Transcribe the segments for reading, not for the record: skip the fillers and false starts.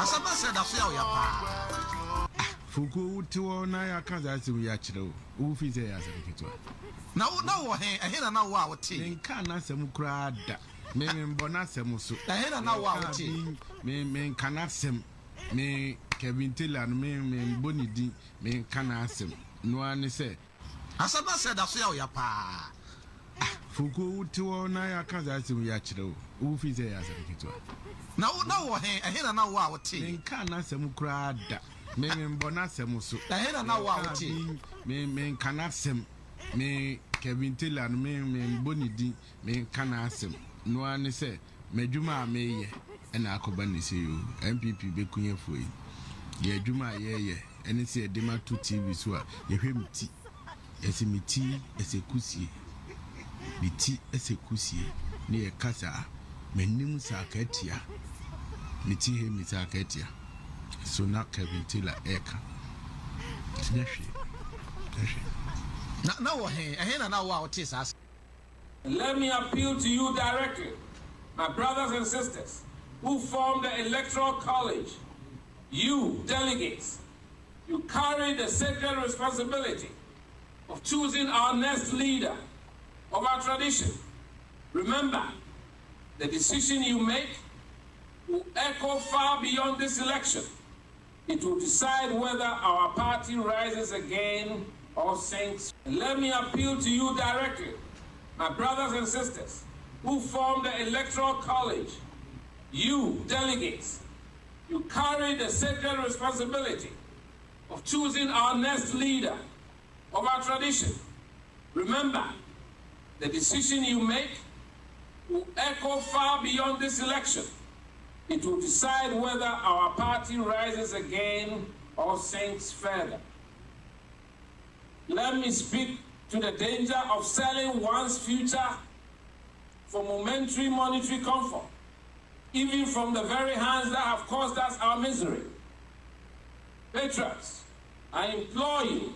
Asaba said that's how you pa. Fuku to na ya kanza si ya chiro. U fi say ya se kitwa. Na wo he na wa wo ti. Nka na sem kura da. Me mbona sem so. Na na wa wo ti. Me kana sem. Me Kevin Taylor me mboni di me kana sem. No ani say. Asaba said that's how you pa. Fuku to na ya kanza si ya chiro. U fi say ya se kitwa. Na wo he na wa wo ti. Nka na sem kura da. Me mbona sem so. Na wa wo ti. Me kana sem. Me Kevin Taylor me mboni di me kana sem. No ani say medwuma me ye na akoba ni say yo NPP be kunye foi ye adwuma ye ene say de ma to TV so a ye hwemti esimiti esekusie biti esekusie ne ye kasa menim sakatia miti he mi sakatia so na Kevin Taylor eka tinahwe na wo he na wa wo ti sa. Let me appeal to you directly, my brothers and sisters who form the Electoral College. You, delegates, you carry the sacred responsibility of choosing our next leader of our tradition. Remember, the decision you make will echo far beyond this election. It will decide whether our party rises again or sinks. Let me appeal to you directly, my brothers and sisters who form the Electoral College. You, delegates, you carry the sacred responsibility of choosing our next leader of our tradition. Remember, the decision you make will echo far beyond this election. It will decide whether our party rises again or sinks further. Let me speak to the danger of selling one's future for momentary monetary comfort, even from the very hands that have caused us our misery. Patriots, I implore you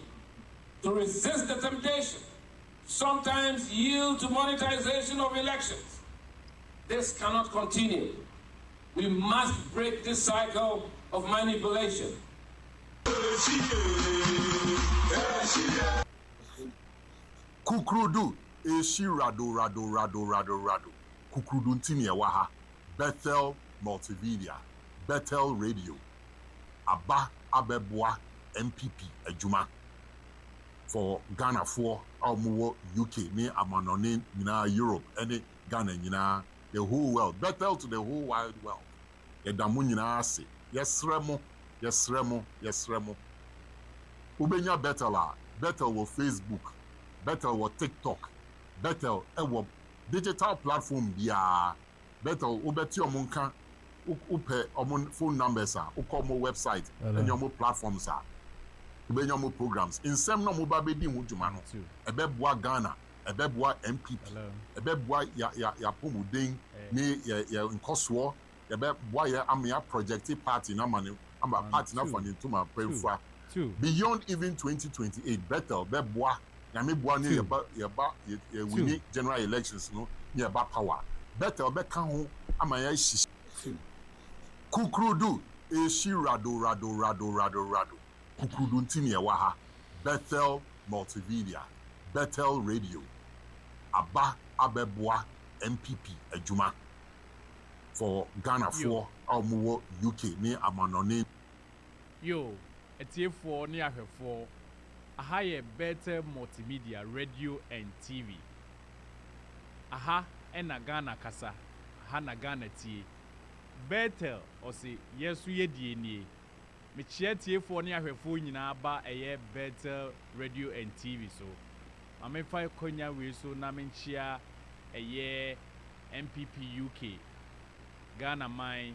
to resist the temptation, sometimes yield to monetization of elections. This cannot continue. We must break this cycle of manipulation. Kukrudu eshi rado. Kukrudu ntini ewaha. Bethel Multimedia, Bethel Radio, Aba Abebwa NPP Ejuma for Ghana for Almuwo UK ni Amanone Nina Europe any Ghana Nina the whole world. Bethel to the whole wide world. Yedamu Nina ase. Yesremo. Ubenya Bethel wo Facebook, Bethel wo TikTok, Bethel wo digital platform biya. Bethel ubeti omunka upe omun phone numbers ukomo website and your platforms ubenya mo programs in sem no mo ba be di hujuma no ebeboa Ghana ebeboa NPP ebeboa ya pomuden ni ya nkoso ebeboa ya amia project party na mane amba party na for ntuma pemfua beyond even 2028 Bethel beboa na meboa ni ya win general elections no ni ba power Bethel beka ho amaya shishi Kukrudu eshi rado Kukrudu ntini ewaha Bethel Multimedia Bethel Radio Aba Abebwa NPP Ejuma for Ghana for Almuwo UK ni Amanone yo etiefo ni ahwefo aha ye Bethel Multimedia Radio and TV aha ena Ghana kasa aha na Ghana tie Bethel osi yesu yedie nie me chietiefo ni ahwefo nyina ba eye Bethel Radio and TV so amefa konya we so na menchia eye NPP UK Ghana mine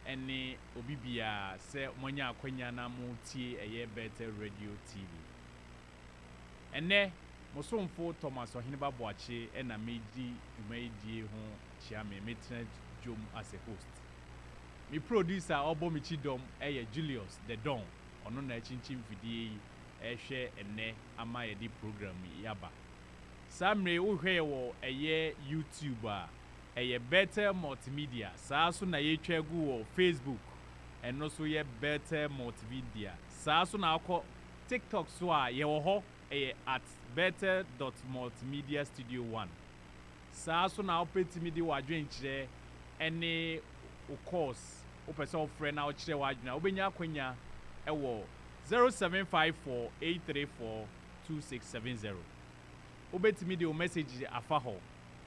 ene obibia se monya akonya na mo tie eye Bethel Radio TV ene mosomfo Thomas Ohineba Boache ena meji umedie ho chia me metra jom as a host me producer obomichi dom eye Julius the Don ono na chinchim fidie ehwe ene ama ye di program yaba samre wo hwe wo eye YouTube a eye Bethel Multimedia saa so na ye twegu wo Facebook and also ye Bethel Multimedia. Saa so na akọ TikTok so a ye wo ho at Bethel.multimedia studio 1. Saa so na opetimi di wadwen kire ene o course o person of friend na o kire wadwen obenya akwanya ewo 0754-834-2670. Obetimi di o message afa ho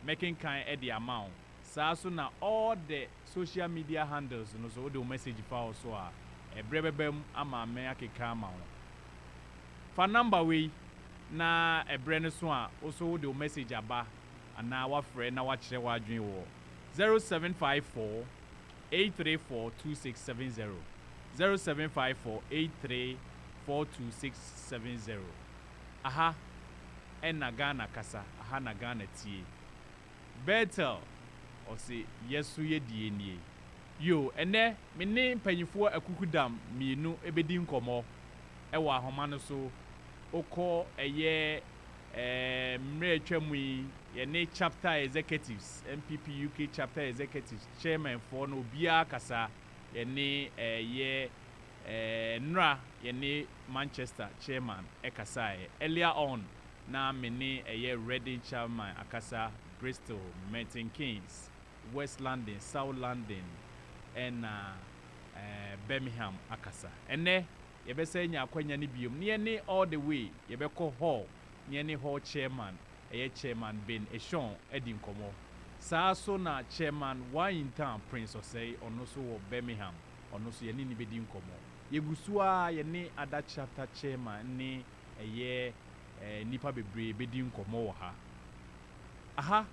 making kind e the amount. Saa so na all the social media handles no so the message fa so a ebrebebem ama me akeka ama ho. Fa number we na ebre no so a also the message aba ana wa frɛ na wa kyerɛ wa adwen wo 0754-834-2670 0754-834-2670. Aha ɛna Ghana kasa aha na Ghana tie Bethel ɔse yesu ye die nie yo ɛnɛ me ne mpanyifo akukudam mienu ebedi nkɔmɔ ɛwɔ ahoma no so okɔ ɛyɛ mmerɛ atwamu yi yɛne chapter executives NPP UK chapter executives chairman for no bia kasa yɛne ɛyɛ nra yɛne Manchester chairman ɛkasa earlier on na me ne ɛyɛ Reading chairman akasa Bristol Milton Keynes West London South London and Birmingham akasa ene yebese nya akwanya ne biom ne ne all the way yebekɔ hall ne ne hall chairman chairman Ben Eshon edi nkomo saa so na chairman one in town Prince Osei ono so wɔ Birmingham ono so ye ne bedi nkomo yegusu a ye ne ada chapter chairman ne nipa bebre bedi nkomo wɔ ha aha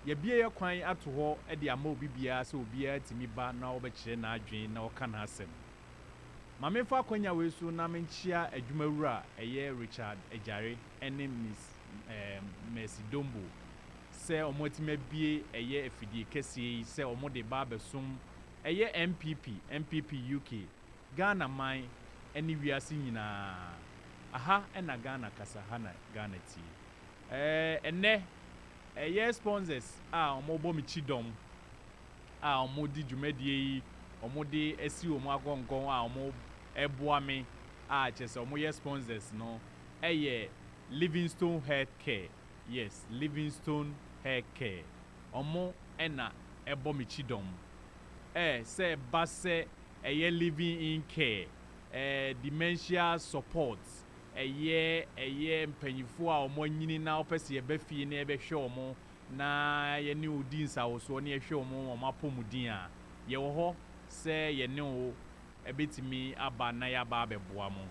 yebie ye kwan ato hɔ de ama obi bia sɛ obia timi ba na obɛkyerɛ na adwen na ɔka na asɛm ma mefa kwanya we so na menchia adwumawura Richard Ejare ene Miss Mercy Dombo sɛ ɔmotime bie afidie kɛseɛ sɛ ɔmode ba besom NPP UK Ghana man ene wiase nyinaa aha ɛna Ghana kasa hana Ghana tie ene sponsors omo bo mi chidom omo di dwumadie yi omo de esi omo agongon omo eboa me chese omo ye sponsors no Livingstone Hair Care. Yes, Livingstone Hair Care. Omo ena ebo mi chidom se base living in care dementia support mpanyifo a omo nyini na opese ye ba fie na ebe hwe omo na ye ne odi nsawoso na ye hwe omo apomudin a ye wo ho se ye ne o ebetimi aba na ya ba abeboa mo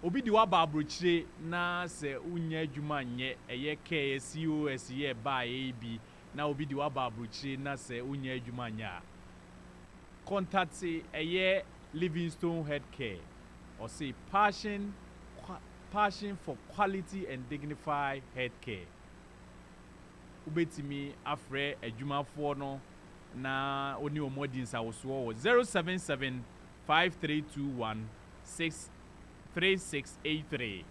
obi di wa ba abrochire na se unya adwuma nye care COS ye ba bi na obi di wa ba abrochire na se unya adwuma nya contact Livingstone Head Care or say passion for quality and dignified healthcare. Ubetimi afre adwumafo no na oni omodin sa wo 077-5321-3683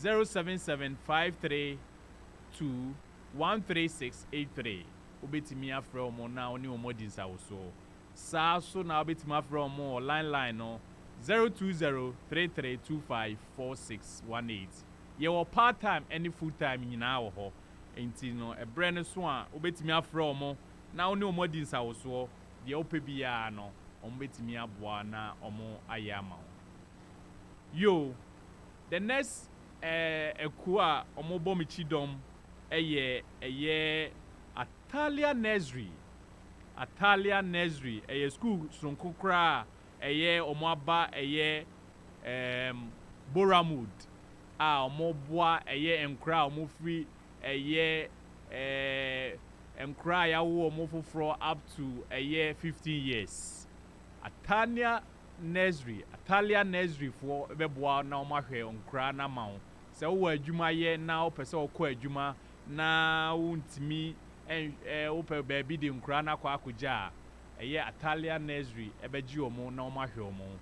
077-532-13683 ubetimi afre omo na oni omodin sa wo saa so na ubetimi afre omo line no 020-3325-4618. Ye part time any full time nyina wo ho. Enti no ebre ne so a obetimi afrɛ omo na oni omodin sa wo so de opebia no ombetimi aboa na omo ayama. Yo, the next eku a omo bomi chidom Atalia Nursery school sonkokra omo aba Boramud omo boa enkra omo free enkra ya wo omo foforo up to 15 years. Atalia Nursery for beboa na omo ahwe enkra na mawo se wo adwuma ye na opese okọ adwuma na wontimi ope baby de enkra na kwa akogya Atalia Nursery ebeji omo na omo ahwe omo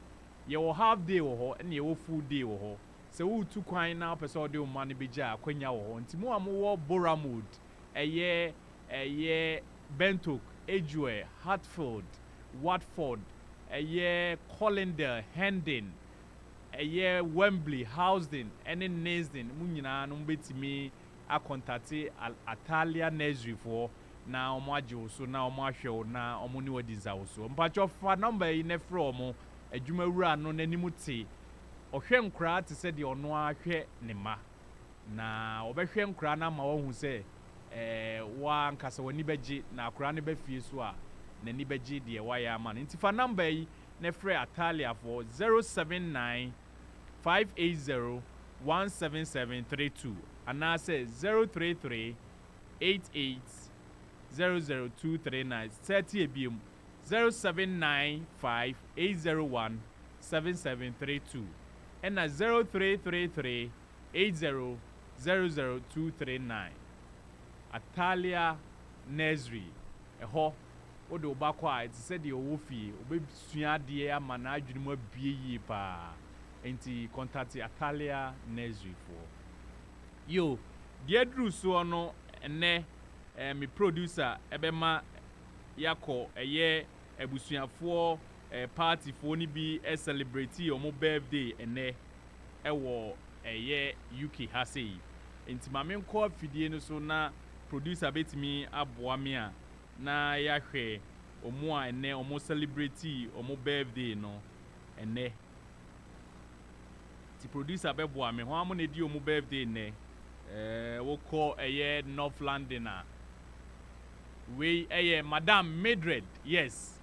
ye wo half day wo ho na ye wo full day wo ho se wo tu kwan na opese ode omo na beja akwanya wo ho ntimo wo Boramud Bentok Edgeware Hartford Watford ɛyɛ Collindale, Hendon, ɛyɛ Wembley, Housden, ɛne Nasden mu nyinaa no mbɛtumi akontate Atalia Nursery for na ɔmo agye wo so na ɔmo ahwɛ wo na ɔmo ne wadi za wo so mpatwɔ fa number yi ne frɛ ɔmo adwumawura no n'anim te ɔhwɛ nkora te sɛ deɛ ɔno ahwɛ ne ma na ɔbɛhwɛ nkora no ama wɔhu sɛ wa nkasa w'ani bɛgye na akora no bɛfie so a n'ani bɛgye deɛ wayɛ ama no nti fa number yi ne frɛ Atalia for 079 580 17732 anaasɛ 033 88 00239 30 ebiem 0795 801 7732 ɛna 0333 80 00239 Atalia Nursery ɛhɔ wode wo ba kɔ a ɛte sɛ deɛ ɔwɔ fie wobɛsua adeɛ ama na adwene mu abie yie paa enti contact Atalia Nursery for yo deɛ duru soɔ no ɛnɛ me producer ɛbɛma yakɔ ɛyɛ abusuafoɔ partyfoɔ ni bi celebrate ɔmo birthday ɛnɛ ɛwɔ ɛyɛ UK ha sei nti ma me nkɔ afidie no so na producer betimi aboa me a na yɛahwɛ ɔmo a ɛnɛ ɔmo celebrate ɔmo birthday no ɛnɛ ti producer bɛboa me ho amo na di ɔmo birthday ɛnɛ wokɔ ɛyɛ North London a we Madam Mildred, yes,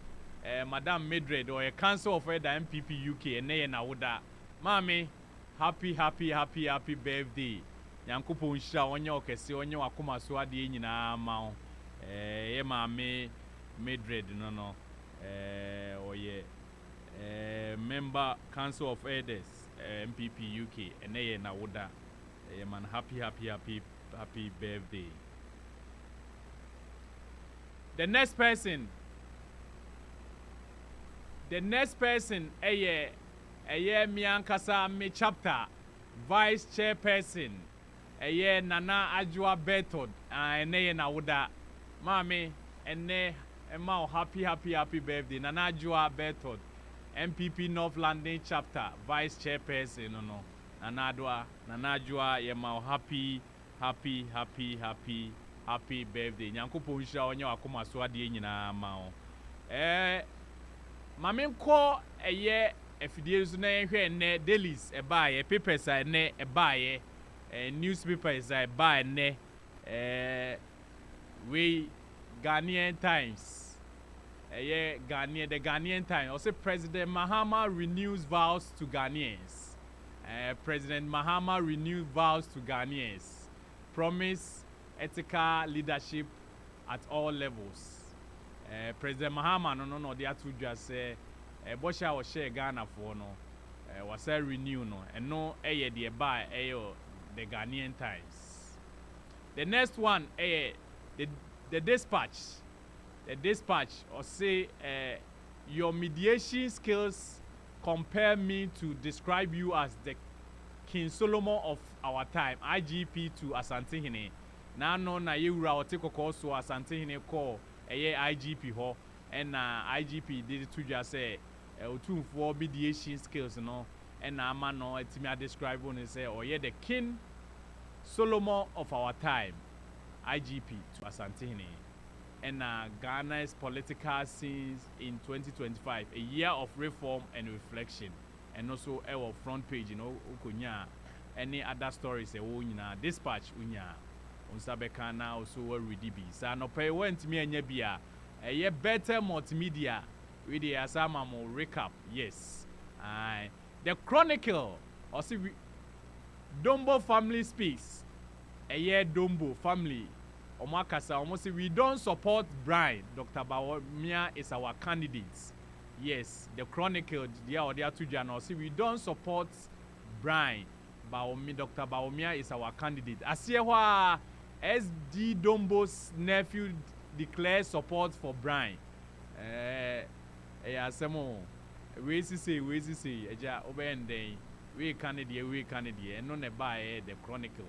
Madam Mildred or a council of the NPP UK and they na woda. Mami, happy birthday. Yankupo nsha onyo kese onyo akoma so ade nyina ma mami Mildred no member council of elders NPP UK and they na woda. Man happy birthday. The next person, Miankasa me chapter, vice chairperson, Nana Ajua Bethel, and na woda, Mami, and happy birthday, Nana Ajua Bethel, NPP North London chapter, vice chairperson, no, Nana Ajua, yemao happy birthday. Nyankopo nsha onye akoma so ade nyina ma o. Mame nko eye afidie so na ehwe ne dailies ebaaye papers a ne ebaaye newspapers a ebaaye ne we Ghanaian Times the Ghanaian Times also President Mahama renews vows to Ghanaians. President Mahama renews vows to Ghanaians. Promise ethical leadership at all levels. President Mahama no they are to just say Bosha was share Ghana for no was a renew no and no the buy the Ghanaian Times. The next one the dispatch or say your mediation skills compare me to describe you as the King Solomon of our time, IGP to Asantehene. Na no na yewura otiko ko so Asantehene call IGP ho and IGP did to just say otumfo mediation skills no and ama no etimi describe one say the King Solomon of our time, IGP to Asantehene. And Ghana's political scenes in 2025, a year of reform and reflection, and also our front page, ukunya any other stories dispatch unya unsabeka na also ready be sa no pay went me anya bia a Bethel Multimedia with the asama mo recap. Yes, the Chronicle or see Dombo family speaks a year Dombo family. Omakasa almost say we don't support Brian. Dr. Bawumia is our candidate. Yes, the Chronicle, the two journals say we don't support Brian. Dr. Bawumia is our candidate. Asiewa SD Dombo's nephew declares support for Brian. Asemo we say eja obende we candidate and no ne buy the Chronicle.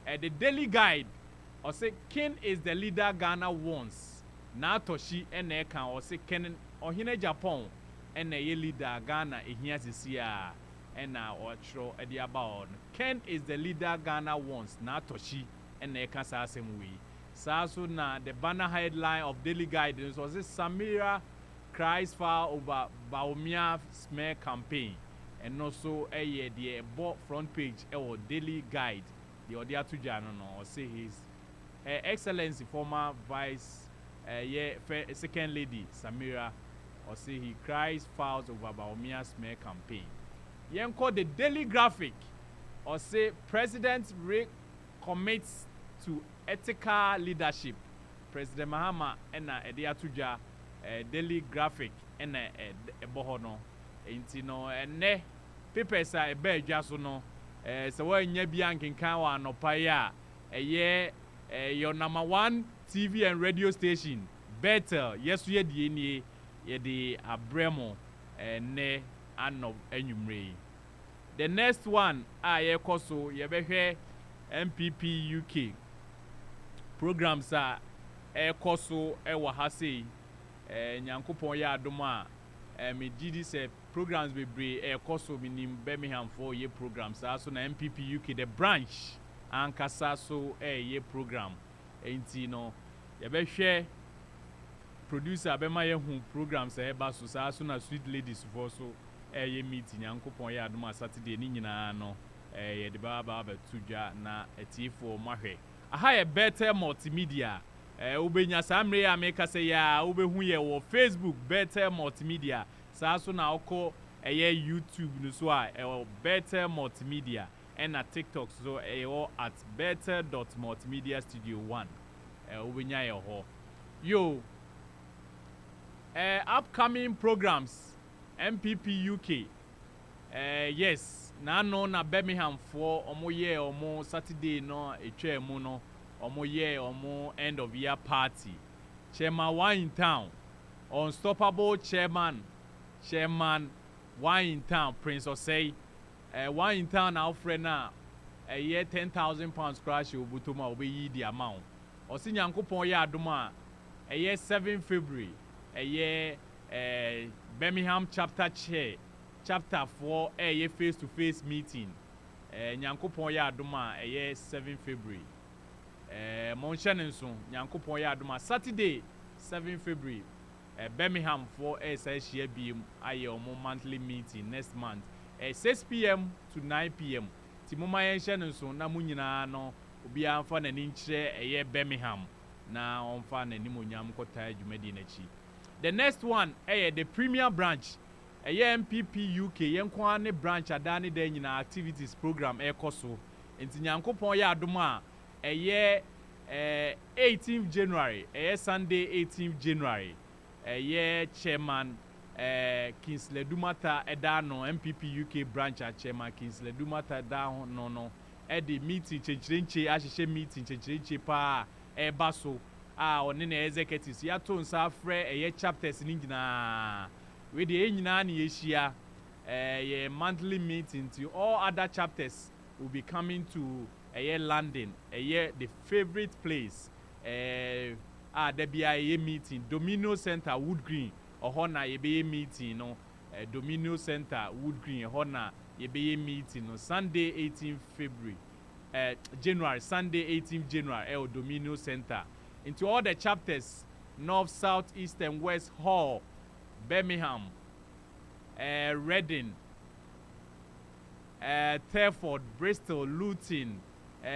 The Daily Guide or say King is the leader Ghana wants. Na Toshi Eneka or say Ken or Hine Japan ɛna ɛyɛ leader Ghana ehia sisi a ɛna ɔtwerɛ ɛde aba on Ken is the leader Ghana wants na atoshi ɛna ɛka saa asɛm wei saa so na the banner headline of Daily Guidance was Samira cries foul over Bawumia smear campaign and also the front page Daily Guide the Odia Tuja no say his Excellency former vice second lady Samira or say he cries foul over Bawumia smear campaign. Yen called the Daily Graphic or say President Rick commits to ethical leadership. President Mahama and Odia Tuja Daily Graphic and bohono inti no ene papers a ebe adwaso no se wa nya bia nkenkan wa anopa ya your number 1 TV and radio station Bethel yesu ye die nie ye de abremo ne anov enwumre. The next one ye koso ye behwe NPP UK programs a koso wa ha sei nyankopon ya adom a me gidi se programs bebre koso minim Birmingham for ye programs so na NPP UK the branch ankasa so ye program enti no ye be hwe producer be ma ye hu programs ba so na sweet ladies for so ye meeting nyankopon ya adom a Saturday ni nyina no ye de ba tudwa na etifo mahwe aha ye Bethel Multimedia ubenya samre ya meka se ya ubehu ye wo Facebook Bethel Multimedia saa so na oko YouTube no so a Bethel Multimedia and na TikTok so at bethel.multimedia-studio1 ubenya ye ho yo upcoming programs NPP UK yes na no na Birmingham for omo Saturday no etwa mu no omo end of year party. Chairman one in town, unstoppable chairman one in town, Prince Osei. One in town Alfred na a year £10,000 crash ubutuma obeyi the amount. Osi nyankopon ya adoma a year 7 February, a year Birmingham chapter 4 a year face-to-face meeting. Nyankopon ya adoma a year 7 February. Monshanenson nyankopon ya adoma Saturday 7 February Birmingham for share bim aye omo monthly meeting next month 6 p.m. to 9 p.m. Timoma yenshanenson na munyina no obi amfa na ninkyere Birmingham na onfa na nimonyam kota adwumadi na chi. The next one the premier branch NPP UK yenkwa ne branch adane da nyina activities program ekoso enti nyankopon ya adoma 18th January, Sunday 18th January, chairman Kingsley Dumata Edano NPP UK branch chairman Kingsley Dumata down no the meeting chenchirenche ashishe meeting chenchirenche pa baso one na executives ya to nsa frɛ chapters ni nyina we de nyina na yehia monthly meeting to all other chapters will be coming to London, the favorite place. There be a meeting, Domino Center, Wood Green, or Hona ye meeting, no, Domino Center, Wood Green, Hona ye meeting, no, Sunday 18th February, January, Sunday 18th January, Domino Center. Into all the chapters, North, South, East, and West Hall, Birmingham, Reading, Telford, Bristol, Luton,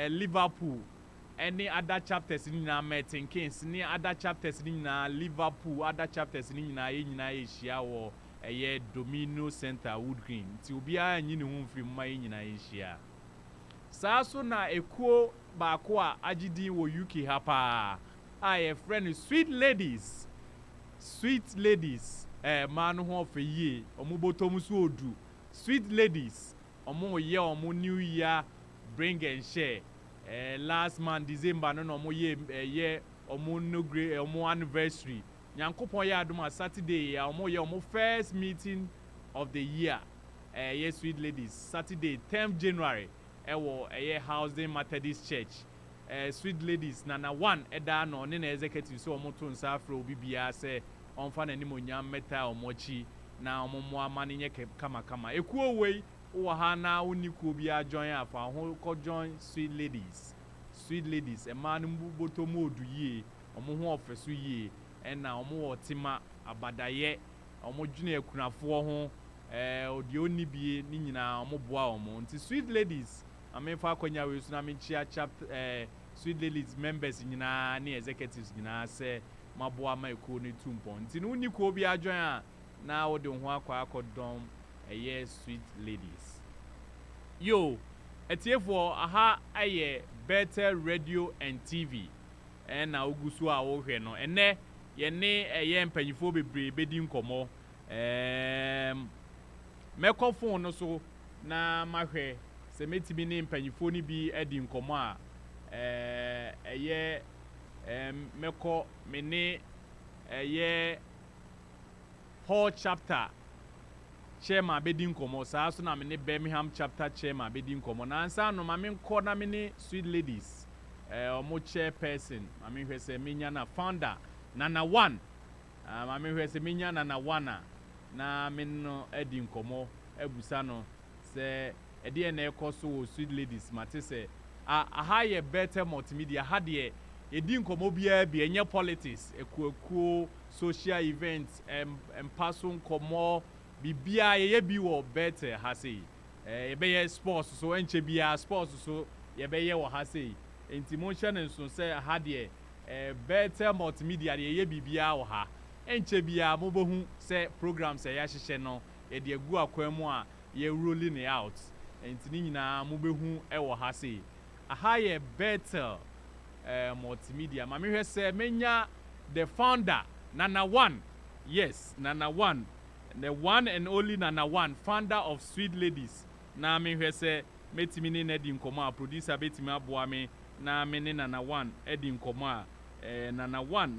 Liverpool, any other chapters in Merton Keynes, any other chapters in Liverpool, other chapters in Asia or a Domino Center, Wood Green, to be a new from my Asia. Saso na ekuo bakwa agidi wo UK hapa. A friend sweet ladies, man who for ye, omubotomusu odu, sweet ladies. Omo ye omo new year bring and share last month December no omo ye omo no great omo anniversary nyankopon ya adoma Saturday ya omo ye omo first meeting of the year yes sweet ladies Saturday 10th January wo Housing Methodist Church sweet ladies nana one eda no ne na executive so omo to nsa afro obi bia say onfa na nimonyam meta omo chi na omo ama ne nye kama ekuo wei wo ha na woni kuo bia join afa ho ko join sweet ladies e ma no boto modu yie omo ho ofeso yie na omo wo tima abadaye omo dwene akunafo ho odi oni bie ni nyina omo boa omo nti sweet ladies amefa akonya we so na me chia chapter sweet ladies members nyina ne executives nyina se maboa ma ekuo ne tumpo nti no ni kuo bia join a na wo de ho akodom sweet ladies yo etiefo aha aye Bethel Radio and TV na ogusu a wo hwe no ene ye ne mpanyifo bebre bedi nkomo microphone no so na mahwe se metimi ne mpanyifo ni bi edi nkomo a meko mene Hall chapter chairman bedi nkomo saa so na mene Birmingham chapter chairman bedi nkomo na ansa no ma me nko na mene sweet ladies omo chairperson ma me hwe se menya na founder nana one ma me hwe se menya nana one na me no edi nkomo ebusa no se ede na ekoso sweet ladies mate se aha ye Bethel Multimedia ha de edi nkomo bia bi enye politics ekuekuo social events empaso nkomo bibia ye bi wo Bethel ha sei ye sports so enche bia sports so ye be ye wo ha sei enti mo hye ne nso se ha de Bethel Multimedia de ye bibia wo ha enche bia mo bohu se programs ya hyehye no ye de agu akwam a ye rolling it out enti ni nyina mo behu e wo ha sei aha ye Bethel Multimedia ma me hwe se menya the founder Nana One, yes, Nana One, the one and only Nana One, founder of Sweet Ladies. Na me hwe se metimi ne edi nkomo a producer betimi aboa me na me ne Nana One edi nkomo a Nana One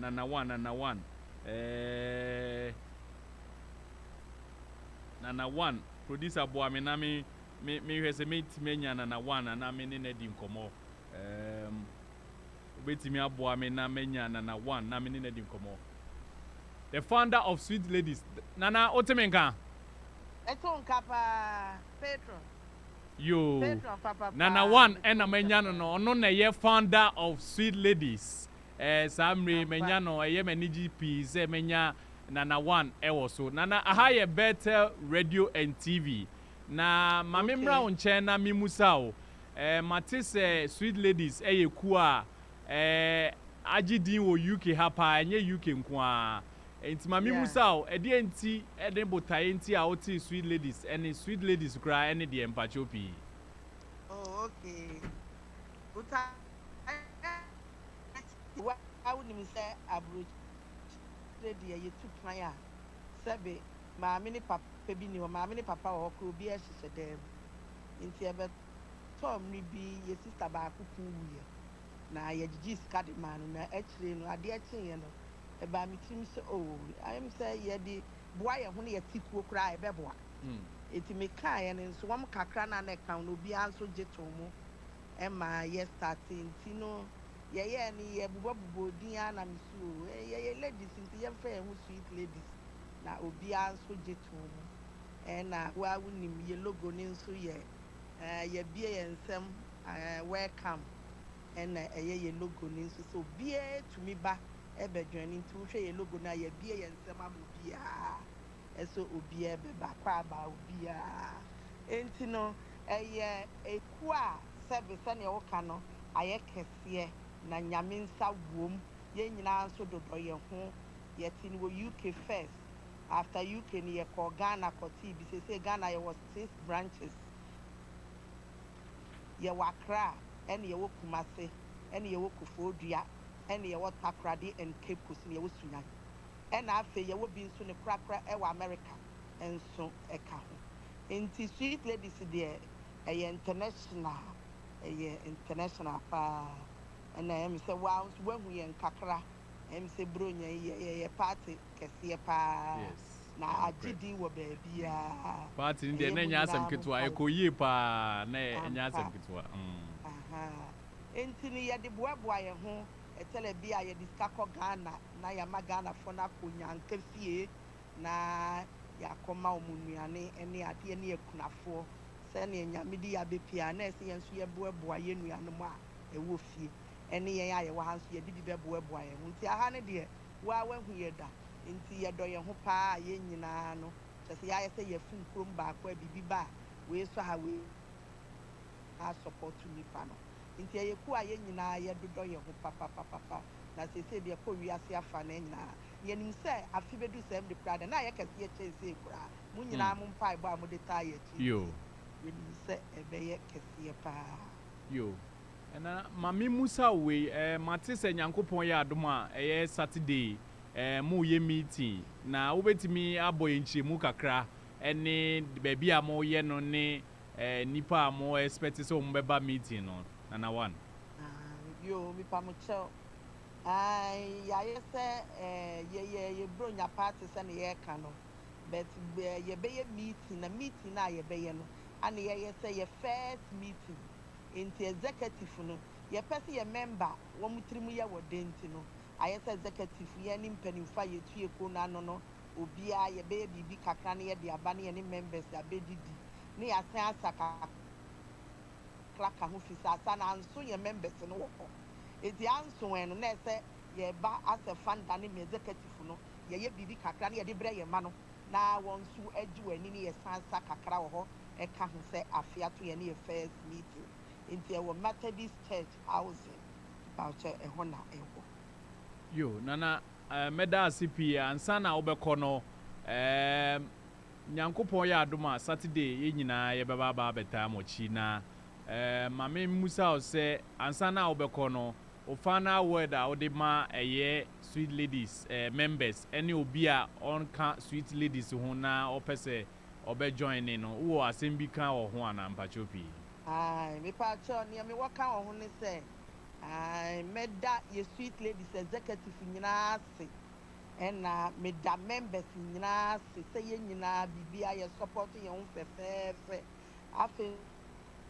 Nana One producer aboa me na me hwe se metimi anya Nana One na me ne edi nkomo betimi aboa me na menya Nana One na me ne edi nkomo. The founder of Sweet Ladies. Nana Otemenka. Kapa Petro. Yo. Petro papa. Nana One ena menyano no ono na ye founder of Sweet Ladies. Samre menyano eye maniji P se menya Nana One ewo so. Nana aha ye Bethel Radio and TV. Na mamemra onche na mimusa o. Matise Sweet Ladies eye ku a agidin wo UK hapa enye UK nko a. Enti mami musao edi enti eden botaye enti a oti Sweet Ladies any Sweet Ladies kra any de empachopi. Oh okay. Uta I would me say abroad lady you took my sebe ma mini papa bi ni ma mini papa o ko bi a hye dem. Enti ebe tom ni bi ye sister ba akuku wuye. Na ye gigi ska de man na akire no ade akire no eba mi tim se oh I am say ye di boa ye ho ne ye tikuo kra e beboa eti me kan ye ne nso wam kakra na na kan no bia nso jeto mu e ma ye starting ti no ye ni ye bubo din ana mi su ye ladies nti ye fa ye ho Sweet Ladies na obi nso jeto mu e na wa wunim ye logo ne nso ye ye bia ye nsem welcome and ye logo ne nso so bia to me ba ebe joining to hwe ye logo na ye bia ye nsema obia eso obia be ba kwa ba obia enti no eye eku a service na ye woka no aye kese na nyame nsa wom ye nyina nso dodo ye ho ye tin wo UK first after UK ni ye ko Ghana ko ti bi se Ghana ye was 6 branches ye wakra ene ye wo Kumase ene ye wo Kofodua ene ye wo Takrade and Cape Coast ne ye wo Sunya ene afa ye wo bi nso ne krakra e wo America enso e ka ho enti Sweet Ladies there international pa ene em se wa nso wahu ye nkakra em se bronya ye party kese pa na agidi wo baabia party ndi na nya asem ketwa ekoyie pa na nya asem ketwa aha enti ni ye de boaboa ye ho etele bia ye diska ko Ghana na ya magana fo na konya nkafie na yakɔma ɔmo nnuane ne adeɛ ne akunafoɔ sɛnea nyame de yɛabɛpia na ɛsɛ yɛn nso yɛboaboa yɛn nuanom a ɛwɔ fie ɛne yɛn a yɛwɔ ha nso yɛde bi bɛboaboa yɛn ho nti aha no deɛ wahu yɛ da nti yɛdɔ yɛn ho paa yɛn nyinaa no kyɛ sɛ yɛayɛ sɛ yɛfu nkurom baako a biribi ba a wei so ha wei asɔpɔto nipa no nti ɛyɛ ku a yɛn nyinaa yɛdodɔ yɛn ho papapapapa na sɛsɛ deɛ kɔ wiase afa no nyinaa yɛnim sɛ afe bɛdu sɛm de prada na yɛkɛseɛ kyɛn sɛ koraa mo nyinaa mo mpaebɔ a mode taa yɛ akyi yɛnim sɛ ɛbɛyɛ kɛseɛ paa ɛna mame musa wei mate sɛ nyankopɔn yɛ adom a ɛyɛ saturday mo yɛ meeting na wobɛtumi abɔ yɛn nkyerɛmu kakra ɛne baabi a moyɛ no ne nipa a mo expect sɛ ɔmo bɛba meeting no nana one mipa mo kyɛw yɛayɛ sɛ yɛburo party sɛ ne yɛreka no but yɛbɛyɛ meeting na meeting a yɛbɛyɛ no ane yɛyɛ sɛ yɛ first meeting nti executive no yɛpɛ sɛ yɛ member wɔn tirim yɛ wɔ denti no ayɛ sɛ executive yɛ ne mpanimfo a yɛtue ko n'ano no obiara yɛbɛyɛ biribi kakra ne yɛde aba ne yɛ ne members abɛdidi ne yɛasan asa kakra ka ho fi sɛ asa na anso yɛ members no wɔ hɔ eti anso wɔn no na ɛsɛ yɛba asɛ fanda ne executive no yɛyɛ biribi kakra ne yɛde brɛ yɛn ma no na wɔn nso agye wɔn ani ne yɛsan asa kakra wɔ hɔ ɛka ho sɛ afea to yɛ ne yɛ first meeting nti ɛwɔ Methodist Church housing bawkyɛ ɛhɔ na ɛwɔ nana mɛda ase pii ansa na wobɛkɔ no nyankopɔn yɛ adom a Saturday yɛn nyinaa yɛbɛba aba abɛtaa mɔkyi na mame musa wo sɛ ansa na wobɛkɔ no wo final word a wode ma ɛyɛ sweet ladies members ɛne obi a ɔnka sweet ladies ho na ɔpɛ sɛ ɔbɛjoin ne no wowɔ asɛm bi ka wɔ ho ana mpakyɛw pii mepa kyɛw nea mewɔ ka wɔ ho ne sɛ mɛda yɛ sweet ladies executive nyinaa ase ɛna meda members nyinaa ase sɛ yɛn nyinaa biribia yɛ support yɛn ho fɛfɛɛfɛ afei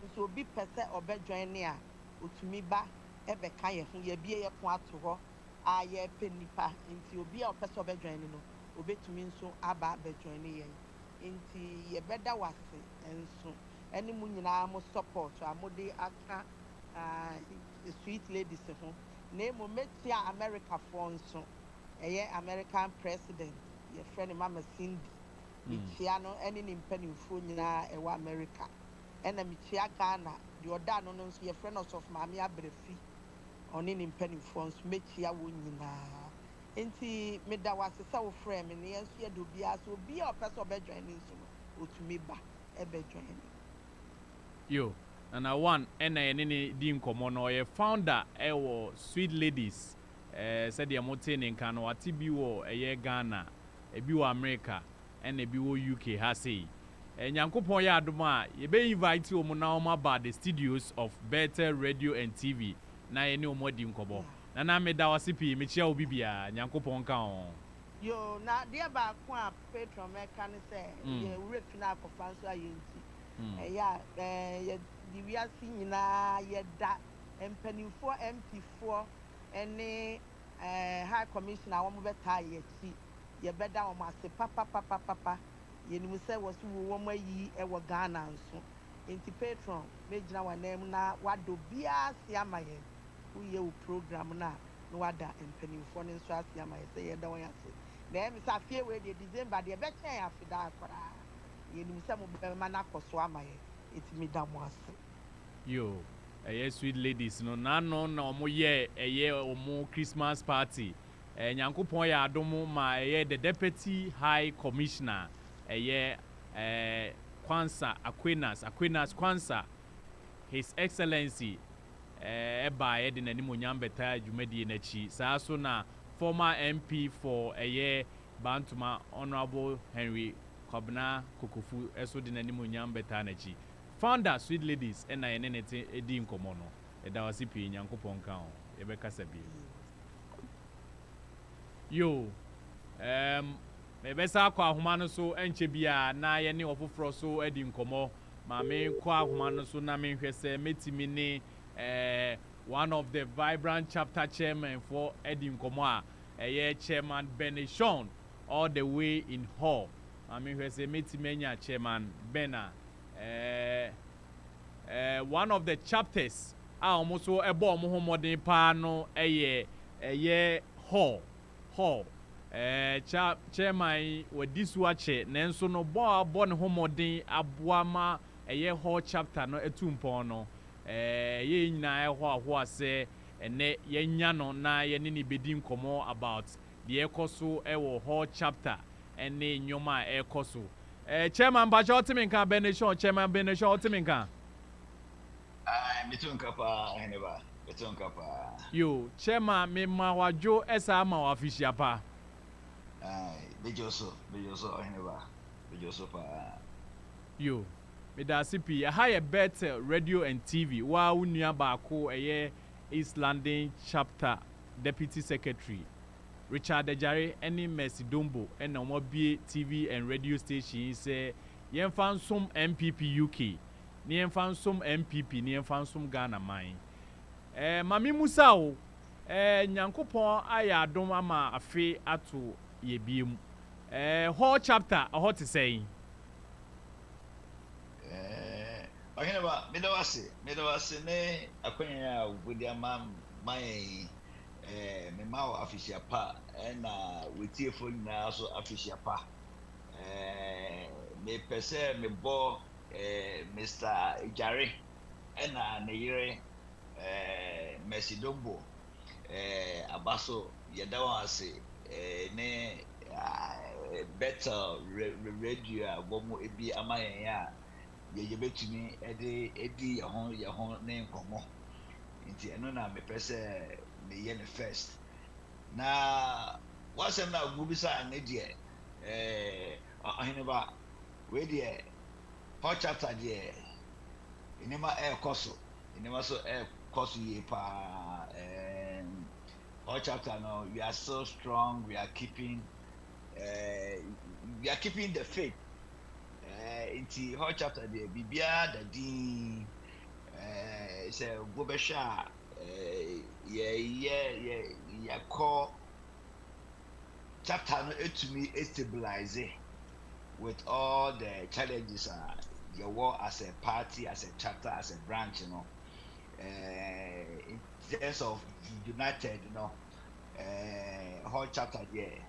nso obi pɛ sɛ ɔbɛjoin ne a otumi ba ɛbɛka yɛn ho yɛbie yɛ ko ato hɔ a yɛpɛ nipa nti obi a ɔpɛ sɛ ɔbɛjoin ne no obɛtumi nso aba abɛjoin ne yɛn nti yɛbɛda wase nso ɛne mu nyinaa mo support a mode aka sweet ladies ho na emu metia Americafoɔ nso ɛyɛ American president yɛfrɛ ne Mama Cindy metia no ɛne ne mpanimfoɔ nyinaa ɛwɔ America ɛna metia Ghana deɛ ɔda no nso yɛfrɛ no Ɔsɔfo Maame Abrɛfi ɔne ne mpanimfoɔ nso metia wɔn nyinaa nti meda wase sɛ wofrɛ me ne yɛn nso yɛde obiara so obi a ɔpɛ sɛ ɔbɛjoin ne nso no otumi ba ɛbɛjoin ne nana one ɛna yɛne ne di nkɔmmɔ no ɔyɛ founder ɛwɔ sweet ladies sɛdeɛ mote ne nka no wate bi wɔ ɛyɛ Ghana ebi wɔ America ɛna ebi wɔ UK ha sei nyankopɔn yɛ adom a yɛbɛ invite wɔn na wɔn aba the studios of Bethel Radio and TV na yɛne wɔn adi nkɔmmɔ nana meda wase pii mekyia wo bibia nyankopɔn ka ho na deɛ baako a patron mɛka ne sɛ yɛwura fi na akɔfa nso a yɛnti ɛyɛ the wiase nyinaa yɛda mpanimfoɔ MPfoɔ ɛne high commissioner wɔn bɛtaa yɛkyi yɛbɛda wɔn ase papapapapa yɛnim sɛ wɔso wo wɔn ayi ɛwɔ Ghana nso nti patron mɛgyina wɔn anim na wadɔ biara se ama yɛn woyɛ wo program na wada mpanimfoɔ no nso ase ama yɛn sɛ yɛda wɔn ase na ɛmi sɛ afie wei deɛ December deɛ bɛkyɛn afida koraa yɛnim sɛ mo bɛma no akɔ so ama yɛn ɛtumi da mo ase ɛyɛ sweet ladies no nano na ɔmo yɛ ɛyɛ ɔmo Christmas party nyankopɔn yɛ adom ma ɛyɛ the deputy high commissioner ɛyɛ Kwansa Aquinas Kwansa his excellency ɛba yɛde n'animonyam bɛtaa dwumadie n'akyi saa so na former MP for ɛyɛ Bantuma Honorable Henry Kwabena Kokofu ɛso de n'animonyam bɛtaa n'akyi founder sweet ladies ɛna yɛne ne te edi nkɔmmɔ no ɛda wase pii nyankopɔn ka ho yɛbɛkasa bi ɛbɛsa akɔ ahoma no so ɛnkyɛ bia na yɛne ɔfoforɔ so adi nkɔmmɔ maame kɔ ahoma no so na menhwɛ sɛ mɛtumi ne one of the vibrant chapter chairman for adi nkɔmmɔ a ɛyɛ chairman Benishon all the way in Hall mean, who say Metimenya chairman Bena. One of the chapters almost so a bomb modern pano a hall. Chairman with this watch Nenso no born homodin abuama a hall chapter no etumpono. Ye na ho say ene ye nyano na ye ni bedim komo about the ekoso hall chapter ene nyoma ekoso. Chairman Bajo Timinka Benishon, Chairman Benishon Timinka. Between Kappa, Hannibal, between Kappa. You, Chairman, me Mawajo, Esama, Officiapa. Bejoso, Hannibal, Bejoso. You, Medasipi, a higher better radio and TV, while Unia Bako, a year East London chapter deputy secretary. Richard Ejare, any Mercy Dumbo, and no more TV and radio station say, Yen found some NPP UK, Nien found some NPP, Nien found some Ghana mine. Mami Musao, Nyankopon, I don't ama a fee atu ye beam. Whole chapter, a hot to say. I hear about Midawasi, ne, a queen with your mam, my. Me mao official pa na we phone na so official pa me pese me bo Mr. Ejare na ne yire Mercy Dombo abaso yedawa ase ne Bethel radio abomo ebi amayen ya ye betumi edi ye ho ne nkomo nti eno na me pese me yen first na wasem na gubisa ne die ahineba we die hot chapter die inema koso ye pa hot chapter no we are so strong, we are keeping the faith into hot chapter die bibia da din say gobesha yeah call chapter no etumi stabilize with all the challenges your war as a party, as a chapter, as a branch, you know, in terms of united, you know, whole chapter there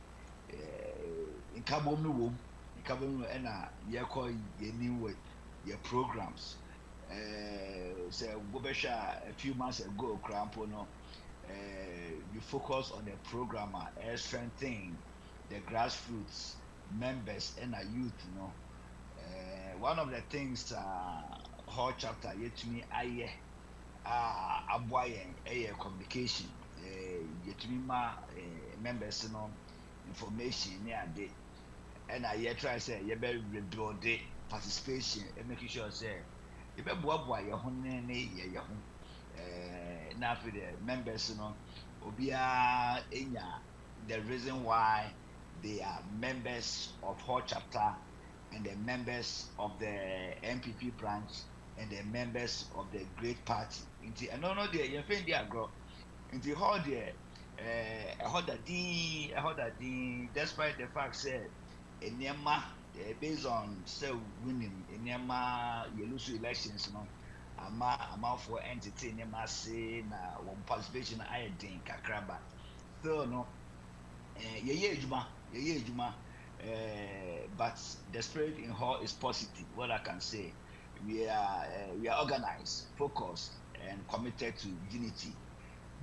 in Kabom and you call your new your programs. So Gobesha a few months ago, Crampono, you focus on the program strengthening the grassroots members and our youth, you know. One of the things whole chapter yet to me communication yet to me members, you know, information near day and I yet try to say you better rebuild the participation and making sure say you better your honey, your now for the members, you know, obia the reason why they are members of whole chapter and the members of the NPP branch and the members of the great party. Into I don't know you find they grow into how they despite the fact said in Myanmar based on still winning in Myanmar you lose elections, you know. I'm for entity Myanmar say na one participation I think kakraba. So no but the spirit in her is positive. What I can say, we are organized, focused, and committed to unity,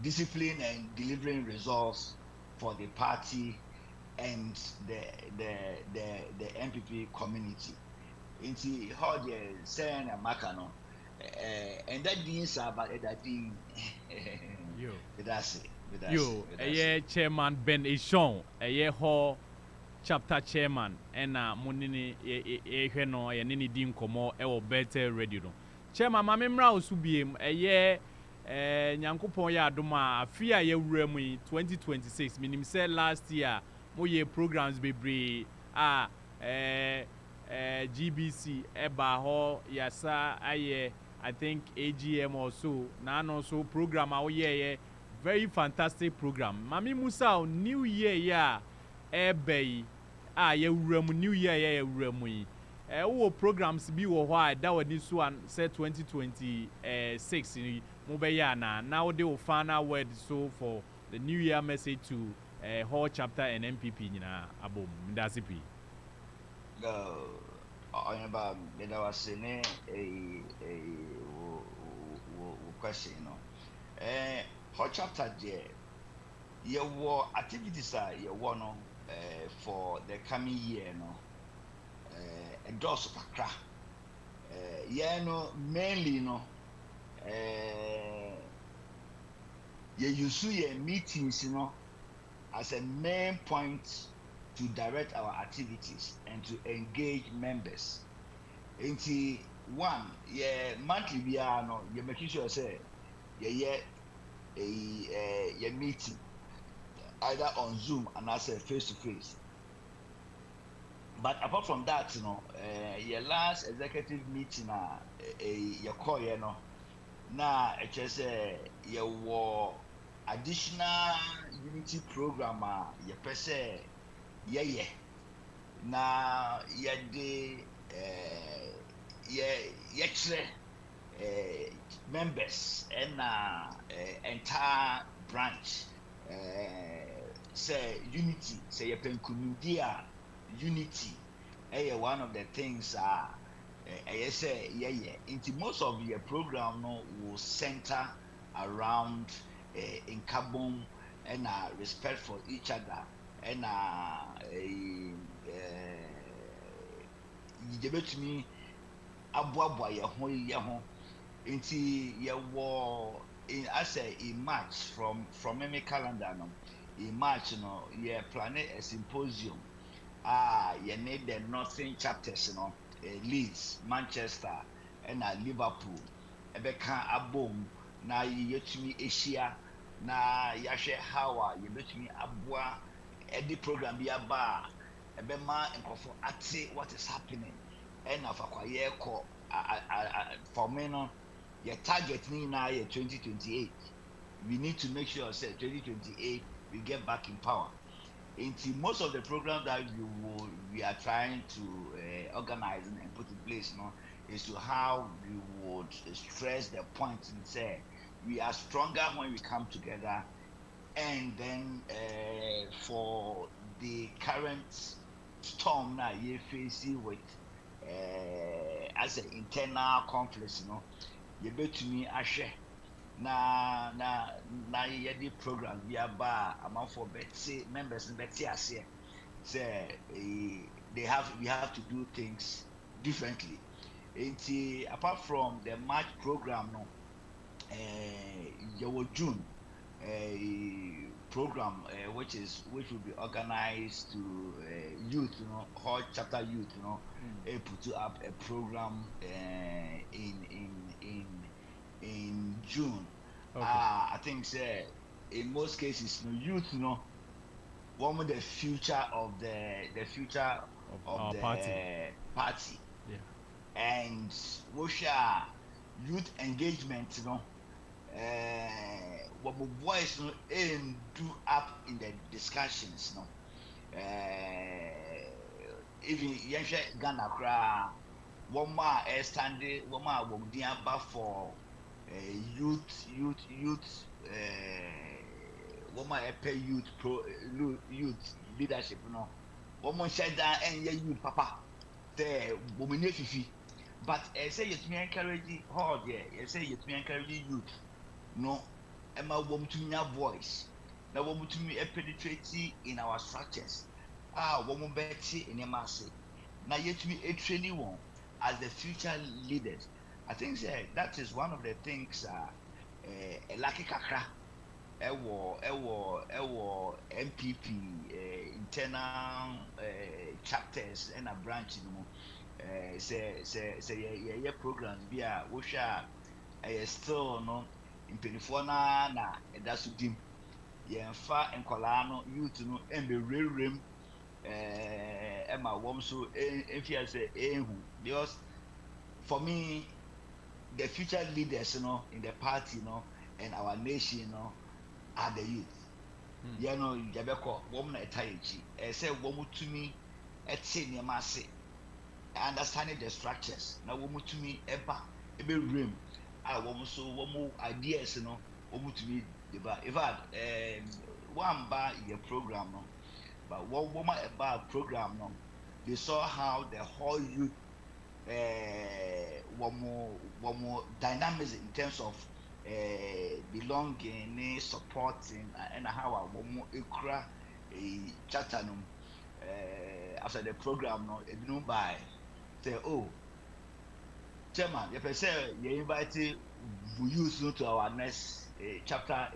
discipline, and delivering results for the party and the NPP community. Into how they saying a macano, and that means about that thing. That's it. You, a chairman Ben Ishon, a ho chapter chairman, and Munini no a nini dim komo e better radio. Chairman Mamimra Usubim, a year Nyankopon ya doma fear ye remi 2026. Minim said last year, mo ye programs be GBC eba ho yasa aye I think AGM or so na also program awoye very fantastic program. Mami Musa New Year ya ebe yɛwura mu new year yɛwura mu yi wowɔ programs bi wɔ hɔ a da w'ani so a sɛ 2026 yi mobɛyɛ anaa na wode wo final word so for the new year message to hall chapter and NPP nyinaa abom ndase pii ɔyɛba meda wase ne wo question no hall chapter deɛ yɛwɔ activities a yɛwɔ no for the coming year no ɛdɔɔso kakra yɛn no mainly no yɛuse yɛ meetings no as a main point to direct our activities and to engage members. Nti one yɛ monthly biara no yɛ make sure sɛ yɛyɛ yɛ meeting either on Zoom and as a face to face. But apart from that, you know, your last executive meeting, your call, you know, now it just your additional unity program, your person, yeah. Now, members and entire branch, say unity, say your penkunudia. Unity one of the things say into most of your program no will center around in carbon and respect for each other and you debate me aboa your ho into your war in I say in March from my calendar no in March no you planning a symposium. You need the northern chapters, you know, Leeds, Manchester, and Liverpool. Ebeka abom na yetumi Asia na yahwe how you betumi abua edi program bi aba ebema nkofo ate what is happening and afakwa ye ko for me no your target ni na 2028. We need to make sure say 2028 we get back in power. Into most of the programs that we are trying to organize and put in place, you know, is to how we would stress the point and say we are stronger when we come together, and then for the current storm now you're facing with as an internal conflict, you know, you bet to me Ashe. Na yedi program we aba amount for better members better as say we have to do things differently. Apart from the March program no your June program which will be organized to youth, you know, whole chapter youth, you know, put up a program in June. Okay. I think in most cases, you know, youth, you know, one of the future of the future of the party. Yeah. And which are youth engagement, you know, what the boys, you know, and do up in the discussions, you know, even Yansha Ghana Kra, one more standing, one more work for youth woman pay youth leadership, you know, woman shut down and youth papa the woman fifi, but I say you me encourage hard yeah, I say you me encourage youth no Emma woman to me voice now woman to me penetrate in our structures woman betty in your mass now yet to be a training one as the future leaders. I think that is one of the things lucky kakra ewo NPP internal chapters and a branch, you know, say yeah programs be a which are still no in Penifona na that's dim yeah fa enkolano youth no and be real Emma Womso if you say because for me the future leaders, you know, in the party, you know, and our nation, you know, are the youth. You know, Jabeko, woman at Taichi, I say, woman to me, ɛte nneɛma ase understanding the structures na wɔn tumi ɛba ɛbɛwuram a wɔn nso wɔn ideas no wɔn tumi deba in fact wɔamba yɛ program no but wɔn ɛba program no they saw how the whole youth wɔn dynamics in terms of belonging supporting and how a wɔn ekura charter no after the program no ebinom by say oh chairman yɛpɛ sɛ yɛ invite youth no to our next chapter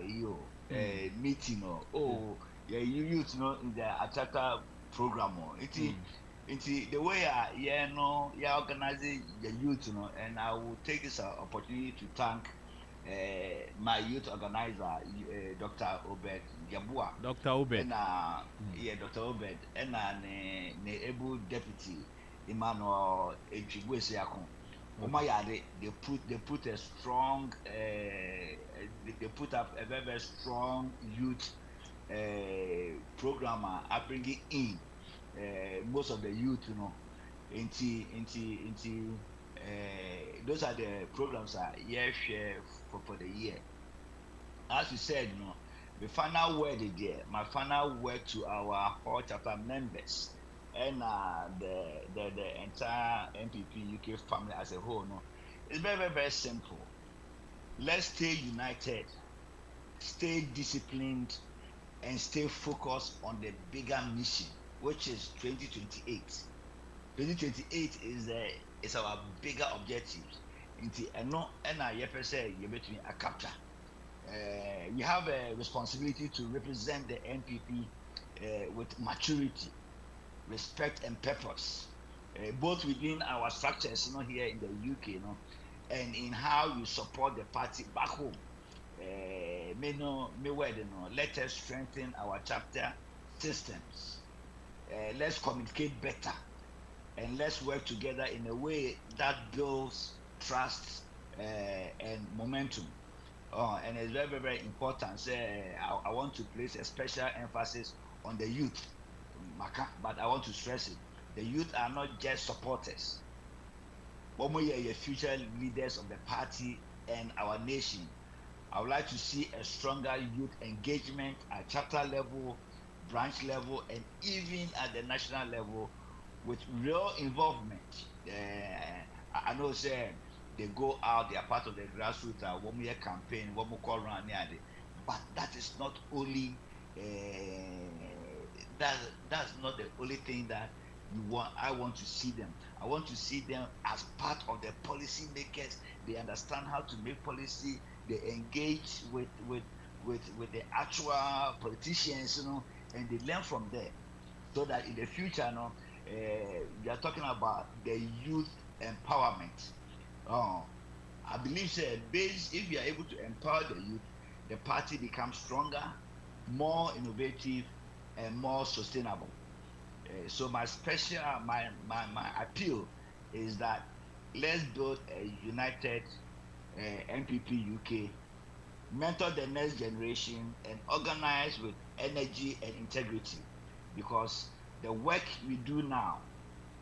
meeting yɛ youth no in the chapter program It's the way you organize the youth, and I will take this opportunity to thank my youth organizer, Dr. Obed Yabua. Dr. Obed. And Dr. Obed, and the able deputy Emmanuel Ejigwesiakon. They put a strong, they put up a very strong youth programmer, bringing in. Most of the youth, into those are the programs share for the year. As you said, the final word there, my final word to our whole chapter members and the entire NPP UK family as a whole, it's very, very, very simple. Let's stay united, stay disciplined, and stay focused on the bigger mission, which is 2028. 2028 is our bigger objective. We have a responsibility to represent the NPP with maturity, respect, and purpose, both within our structures, here in the UK, and in how you support the party back home. Let us strengthen our chapter systems. Let's communicate better, and let's work together in a way that builds trust and momentum. And it's very, very, very important. I want to place a special emphasis on the youth, but I want to stress it. The youth are not just supporters. But we are future leaders of the party and our nation. I would like to see a stronger youth engagement at chapter level, branch level, and even at the national level, with real involvement. I know they go out, they are part of the grassroots one year campaign, one more call around there, but that is not only that's not the only thing that I want to see them. I want to see them as part of the policy makers. They understand how to make policy. They engage with the actual politicians, and they learn from there, so that in the future, we are talking about the youth empowerment. I believe, if you are able to empower the youth, the party becomes stronger, more innovative, and more sustainable. So my appeal is that let's build a united NPP UK, mentor the next generation, and organize with energy and integrity, because the work we do now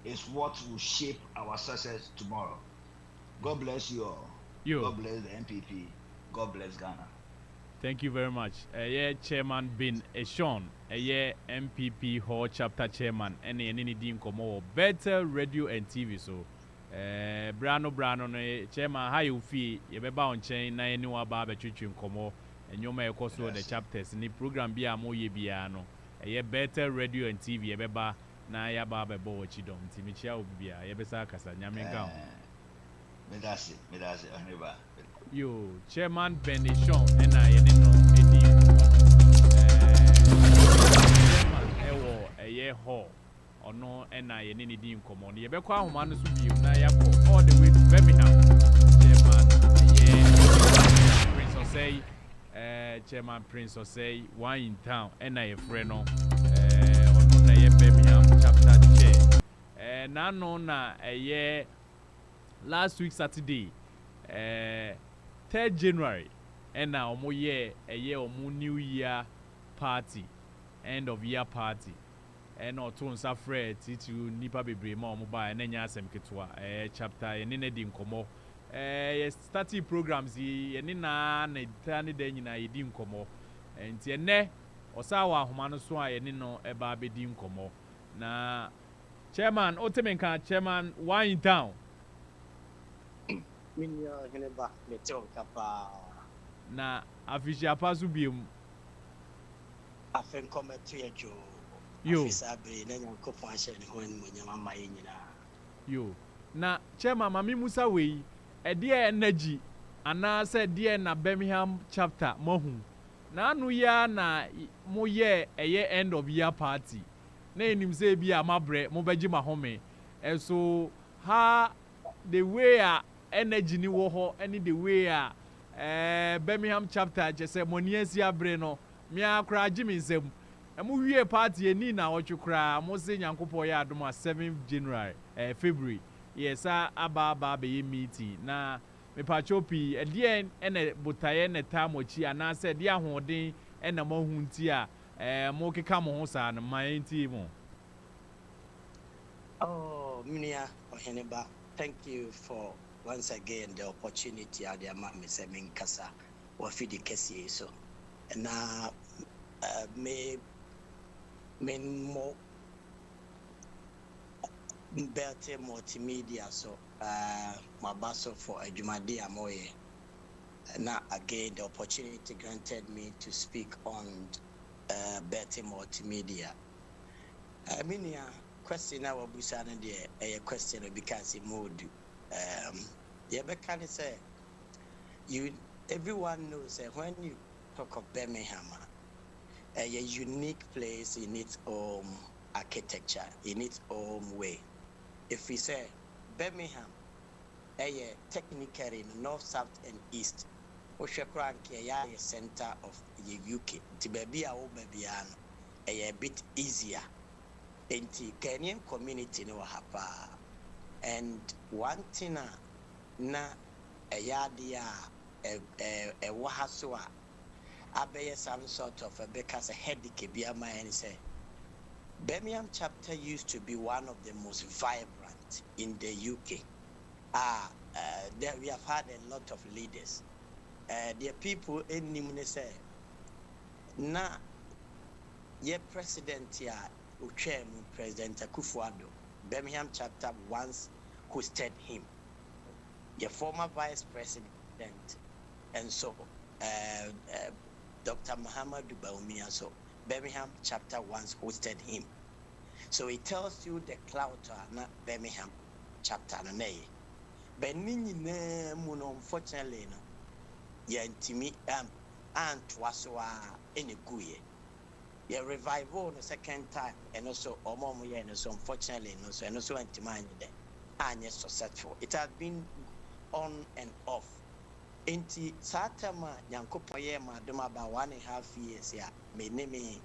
is what will shape our success tomorrow. God bless you all. God bless the NPP. God bless Ghana. Thank you very much. Chairman Bin Eshon, MPP Hall Chapter Chairman, any dim komo Bethel Radio and TV. So, Brano, Chairman, how you feel? You be bound chain na anyone barbe chuchum komo, and you may cost the chapters. Ni program be a moye biano. Bethel Radio and TV. Beba na ya barbe bo chidom. Timichia ubia. Besa kasa nyamenga. Medasi, aneba. Yo, Chairman Benishon, and I Chairman a year hall or no, and I any dim common. You better call Humanus with you, Nayako, all the way to Birmingham. Chairman, Prince Osei, Chairman Prince Osei, one in town, and I a friend on Birmingham chapter chair. And I know a year last week Saturday. 3rd January, and now a year New Year party, end of year party. and or to nsa frɛ titu nipa bebree ma ɔmo ba na nya asɛm ketewa chapter ɛne ne di nkɔmɔ yɛ starting programs yi ɛne na ta ne da nyinaa yɛ di nkɔmɔ nti ɛnɛ ɔsa wɔ ahoma no so a yɛne no ɛba abɛdi nkɔmɔ na chairman otemenka chairman one in town Minya Heneba Meteor Kapa na afishia pasu biem afen come to your Joe. Yo, Sabre, then you'll go for a shed when you're my yo. Na chairman Mami Musa we a dear energy and I said dear na Birmingham chapter mohu. Na anu ya na mo ye a year end of year party. Na him say be a mabre mo beji mahome. And so ha the way energy ni wo ho any the way Birmingham chapter just say moniesi abre no me akra jimi nsem emu wie party eni na otwekra mo se nyankopɔ ya adom 7th January February yes aba be meeting na me pachopi edien ene botaye ne tamochi ana se de ahoden ena mo hunti a mo keka mo ho sa na manti mo. Oh, Minia Oheneba, thank you for once again the opportunity at the Amami Semin Kasa or Fidi Kessie so. And now me more Bethel Multimedia so my basso for a Jumadi Amoye. And now again the opportunity granted me to speak on Bethel Multimedia. Minia question I will be saying a question because it moved. Say everyone knows that when you talk of Birmingham, a unique place in its own architecture, in its own way. If we say Birmingham, technically north, south, and east, Oshakran a center of the UK, Tibebia or Babian, a bit easier. In the Kenyan community, no hapa. And one thing na a yadia a wahasua abeye some sort of a because a headache be a man say Birmingham chapter used to be one of the most vibrant in the UK. There we have had a lot of leaders. The people in Nimune say na ye president ya Uchemu President Akufo-Addo Birmingham chapter once hosted him, the former vice president, and so Dr. Mahama Dubaumia. So Birmingham chapter once hosted him. So it tells you the clout not Birmingham chapter nay. But unfortunately, no, yantimi and waswa in a guye. Yeah, revival the second time, and also Omomo, and so unfortunately, and also anti-mind and yes, successful. It has been on and off. Inti Satama Yankopoye Maduma about 1.5 years, yeah, me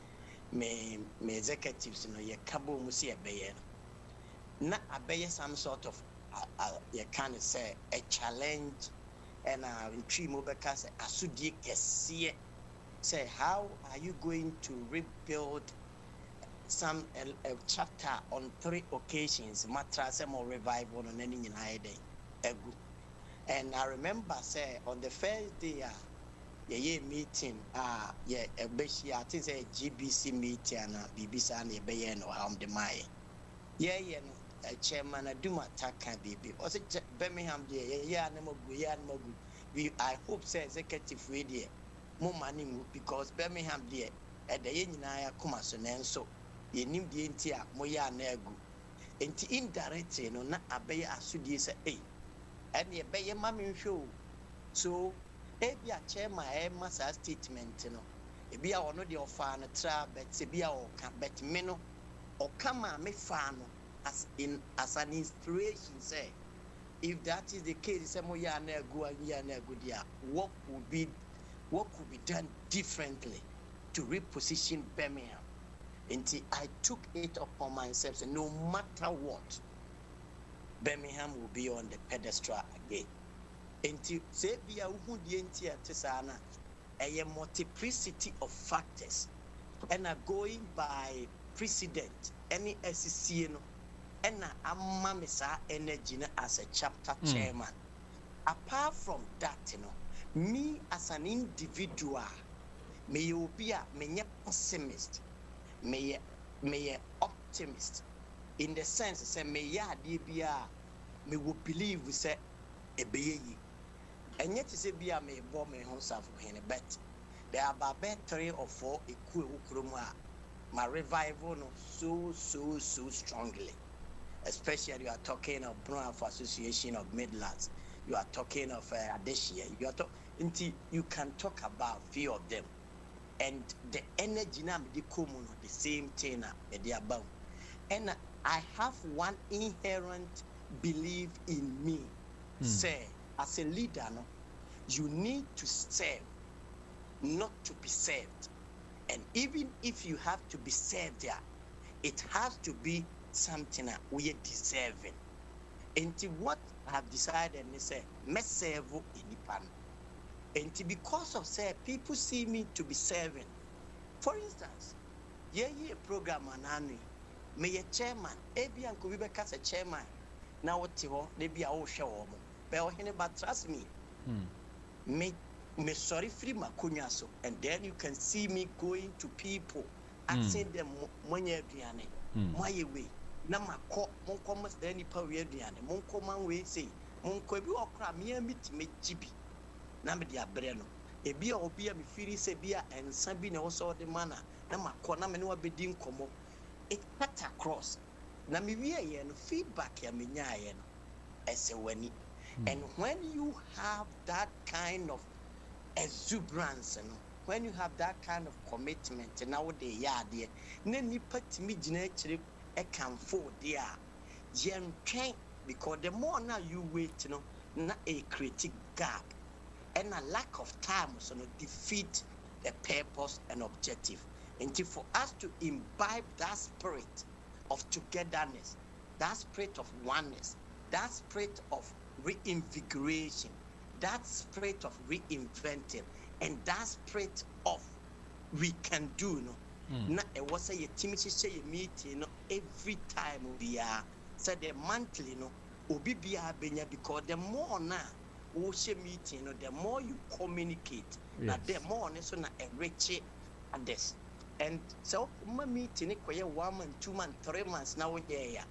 executives, ye Kabu Musi Abayan. Not Abaya some sort of, you can say, a challenge, and in three Mobacas, Asudi Kessie. Say, how are you going to rebuild a chapter on 3 occasions, matrasem or revival on any United? And I remember, say, on the first day, meeting, I think a GBC meeting, BBC and a Bayan or Ham de Mai. Chairman, I do my taka baby. Was it Birmingham, I hope, say, executive radio. More money because Birmingham dear at the Yenaya Kumason and so ye nim the intia moya negu. And indirectly no na abey asudi say and ye bay mammy show. So be a chairman massa statement no. It be our no the fan a trap but Sibia or but meno or come me fan as an inspiration say. If that is the case, moya negu and ya negu dia, what could be done differently to reposition Birmingham? Until I took it upon myself, and no matter what, Birmingham will be on the pedestal again. Until Sabia Uhudientia Tesana, a multiplicity of factors, and are going by president any SCC no ena amma me saa energy na as a chapter chairman. Apart from that, me as an individual, me be a pessimist, me optimist, in the sense say me will believe we say a be and yet say be a me bomb me home self in a bet. There are about 3 or 4 my revival so strongly. Especially you are talking of Brown Association of Midlands. You are talking of Adeshia. You can talk about few of them, and the energy now the common the same thing they are about. And I have one inherent belief in me. Say as a leader, you need to serve, not to be served. And even if you have to be served there, it has to be something that we are deserving. And what I have decided is say, me serve independent. And because of say, people see me to be serving. For instance, a program anani, me a chairman, ebi anko we be a chairman. Now what you want, they be a show but trust me. Me sorry free makunyaso, and then you can see me going to people asking them money my way. Na mako monko mas dani pa we aduane monko man we say monko bi okra me meet me jibi na me dia bre no e bi obi a me firi se bia ensa bi na wo so de mana na mako na me ne wabedi nkomo it cut across na me wie ye no feedback ya me nya ye no ese wani. And when you have that kind of exuberance, when you have that kind of commitment, now they are there. Then you put me actually I can afford there. Yen train because the more now you wait, not a critic gap and a lack of time so defeat the purpose and objective. And for us to imbibe that spirit of togetherness, that spirit of oneness, that spirit of reinvigoration, that spirit of reinventing, and that spirit of we can do na it was a team meeting every time we are said the monthly obi bia benya because the more na we share meeting the more you communicate na the more so na enrich others. And so my meeting koye 1 month 2 months 3 months now we there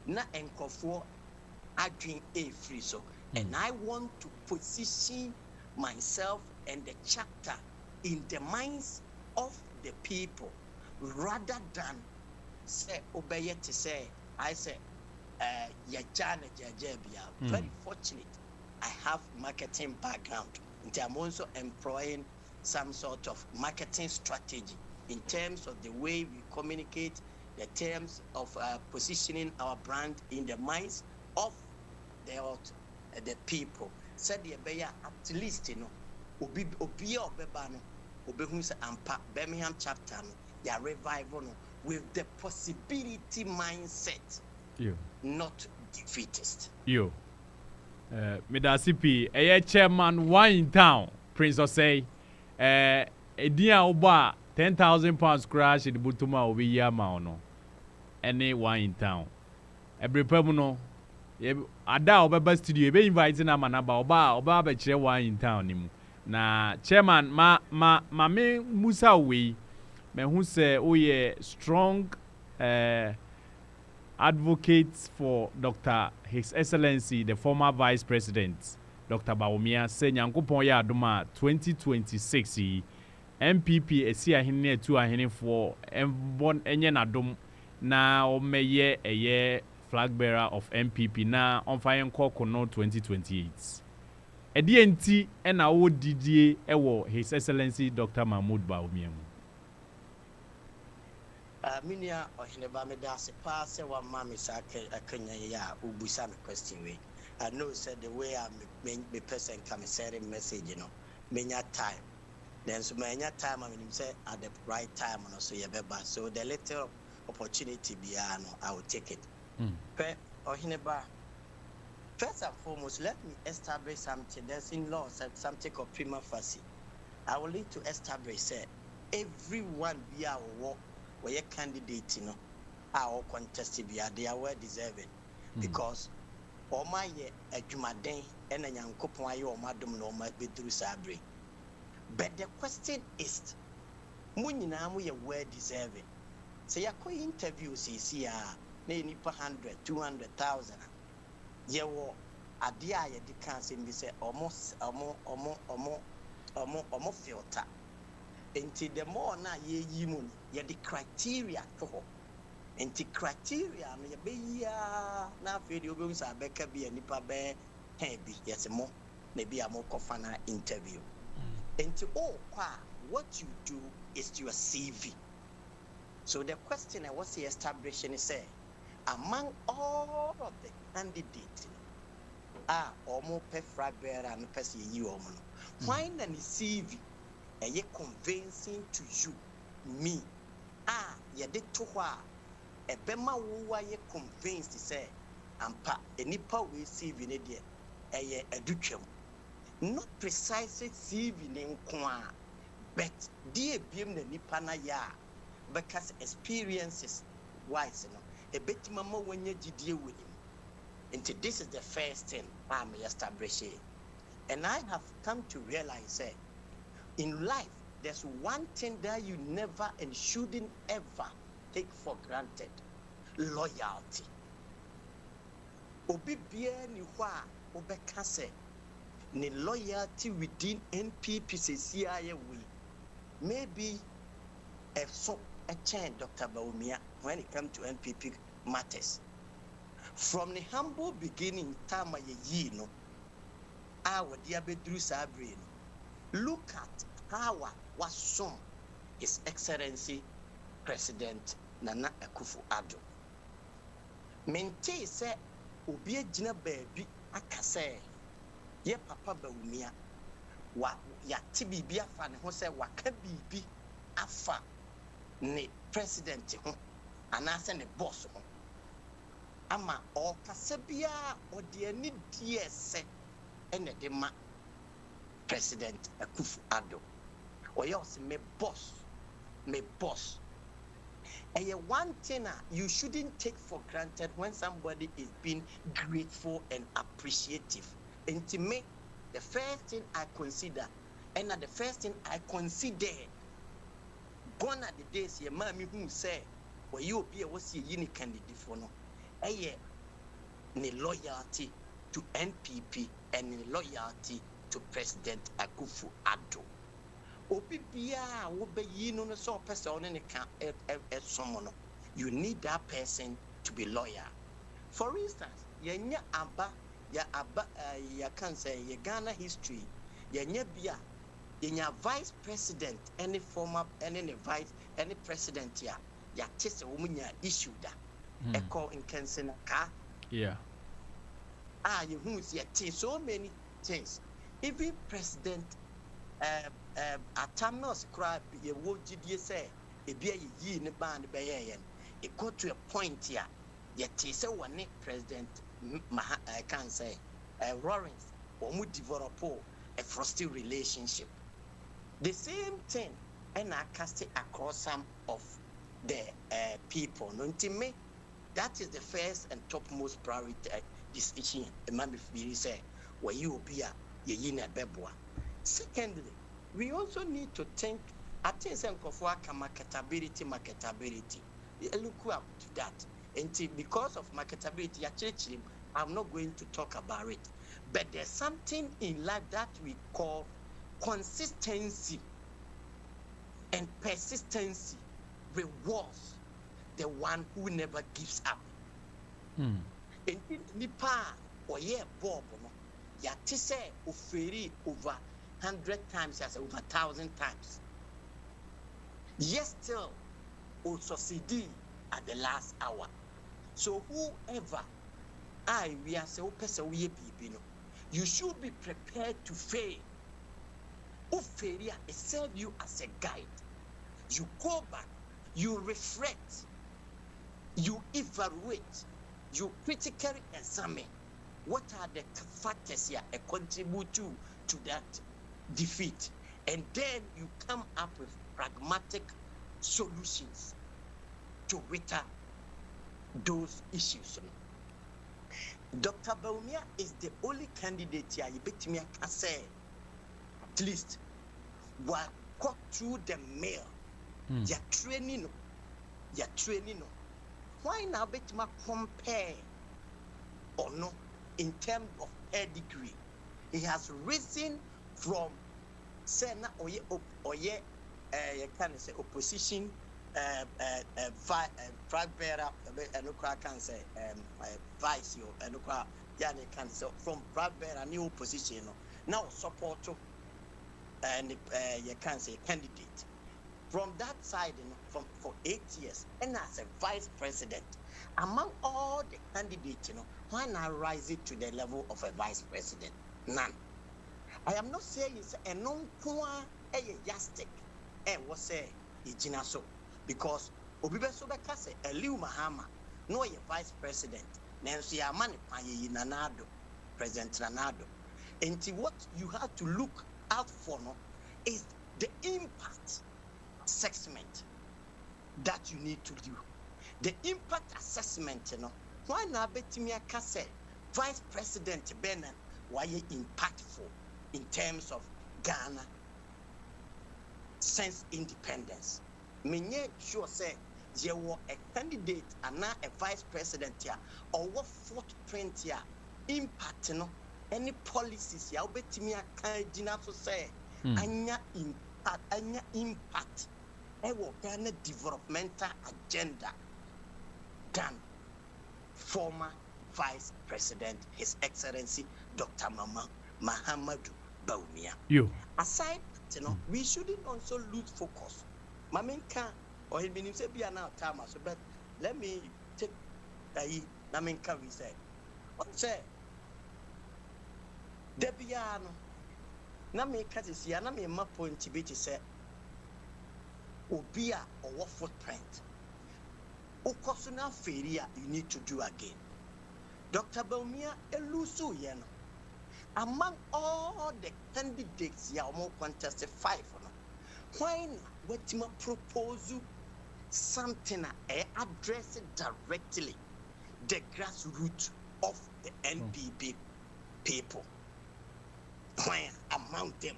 na enkofo adwin a free so and I want to position myself and the chapter in the minds of the people rather than say obey to say I say very fortunate I have marketing background and I'm also employing some sort of marketing strategy in terms of the way we communicate, the terms of positioning our brand in the minds of the people. Said the bear at least obi obebano obehunsa ampa Birmingham chapter their revival with the possibility mindset, not defeatist. Medasipi chairman one in town Prince Osei edia oba 10,000 pounds crash in the Butuma obi yama no any one in town every permuno ada obeba studio be invite na manaba oba be kire one in town nimu na chairman ma me musa we me hu say oye strong advocates for Dr. His Excellency the former Vice President Dr. Bawumia say nyankopon ya adoma 2026 NPP esi ahene etu ahene for embon enye nadom na omeye eye flag bearer of NPP na on fire kono 2028 edienti ena wo didie ewo His Excellency Dr. Mahmoud Bawumia minia ohineba me da se pa se wa mama sake akanya ya ubusa me question we I know said the way I me person come send message menya time then so menya time I mean say at the right time so ye beba so the little opportunity biano I will take it ohineba first and foremost let me establish something there's in law something called prima facie I will need to establish say everyone be our wɔyɛ candidate no a contest bi they are well deserving because ɔma yɛ adwumaden ɛna nyankopɔn ayɛ ɔma adom na ɔma bɛduru saa bere. But the question is, mo nyinaa mo yɛ well deserving. Sɛ yɛakɔ interview seesi a na yɛ nipa 100, 200,000 a yɛwɔ adeɛ a yɛde ka asɛm bi sɛ ɔmo filter. Nti the more na yɛyi mu no yɛde criteria to hɔ. Nti criteria no yɛbɛyi a na afei deɛ wobɛhu sɛ abɛka bi a nipa bɛɛ hɛn bi yɛsɛ mo na bi a mokɔfa na interview. Nti what you do is your CV. So the question I was establishing is say, among all of the candidates, almost per bearer and person you why na ni CV ye convincing to you me ye de to hɔ a ebema wo ye convinced say ampa enipa we CV ne de ye adutwam. Not precisely CV ne nko a but dear biem na nipa na ya because experiences wise no a bit mama when you deal with him. And this is the first thing I'm establishing. And I have come to realize that in life there's one thing that you never and shouldn't ever take for granted: loyalty. Obi bia ni hwa obeka se ni loyalty within NPP CCIA we maybe a chain Dr. Baumia when it comes to NPP matters. From the humble beginning time ye no our dear Bedru Sabrin, look at how was some His Excellency President Nana Akufo-Addo. Mente se obi agina baby akase ye papa Baumia wa ya tibibi afa ne ho se waka bibi afa ne president ho anase ne boss ho ama o kase bia o de ani die se ene de ma President Akufo-Addo oya o se me boss and one thing you shouldn't take for granted when somebody is being grateful and appreciative. And to me, the first thing I consider, and the first thing I consider, gone are the days your mommy who say, well, you be a was a unique candidate for no, ni loyalty to NPP and ni loyalty to President Akufo-Addo. Obi bia wo be yi no so person ne ka someone you need that person to be loyal. For instance, yenya aba ya can say ye Ghana history yenya bia yenya vice president any former any vice any president ya tese wo munya issue da e call in Kensina ka you who see so many things. Even President Atamnos crab ye wo gidie say e bia yi ne band be yen it got to a point here yet say one President I can say Lawrence or mu develop a frosty relationship. The same thing and I cast it across some of the people. No, to me, that is the first and topmost priority decision. Remember, we say where you be a yina bebwa. Secondly, we also need to think. I think some of our marketability. Look up to that. And because of marketability, actually, I'm not going to talk about it. But there's something in life that we call consistency and persistency rewards the one who never gives up. And nipa or yeah bob ya say oferi over 100 times as over 1,000 times. Yes, still will succeed at the last hour. So whoever we are so person we people, you should be prepared to fail. Failure is serve you as a guide. You go back, you reflect, you evaluate, you critically examine what are the factors here that contribute to that defeat, and then you come up with pragmatic solutions to wither those issues. Dr. Bawumia is the only candidate here. You bet me I say at least what got through the mail. You're training. Why now bet me compare or no in terms of pedigree? He has risen from Sena you can say opposition flag bearer and can say vice and can say from flag bearer new opposition now support and you can say candidate from that side for 8 years and as a vice president among all the candidates why not rise it to the level of a vice president? None. I am not saying it's a non-qua a yastic was say so because Obibeso Bekase Eliu Mahama no a vice president Nancy Amani Paye Nanado President Nanado. And what you have to look out for is the impact assessment that you need to do. The impact assessment, why not Betimia Kase Vice President Benin, why impactful in terms of Ghana since independence? Menye sure say there were a candidate and now a vice president here or what footprint here impact any policies here Betimia Kajina to say anya impact Ghana developmental agenda than former Vice President, His Excellency Dr. Mahama Bawumia. Aside, we shouldn't also lose focus. Maminka or he been say be now time so but let me take Naminka we say. What say? Debiano Namika is here, Nami Mapo in Tibet say Obia or what footprint. Okosuna failure you need to do again. Dr. Bawumia elusu yeno. Among all the candidates ya more contested 5 why not propose something address directly the grassroots of the NPP people? Why among them?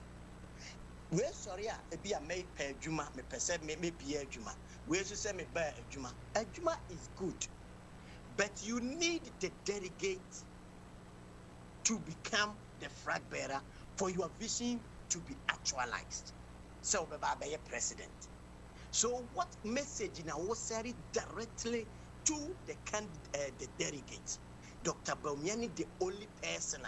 We're sorry, be a made per Juma, me per se, me be a Juma. We should say me bear a Juma. A Juma is good, but you need the delegate to become the flag bearer for your vision to be actualized. So, be a president. So, what message in our series directly to the delegates? Dr. Bawumia the only person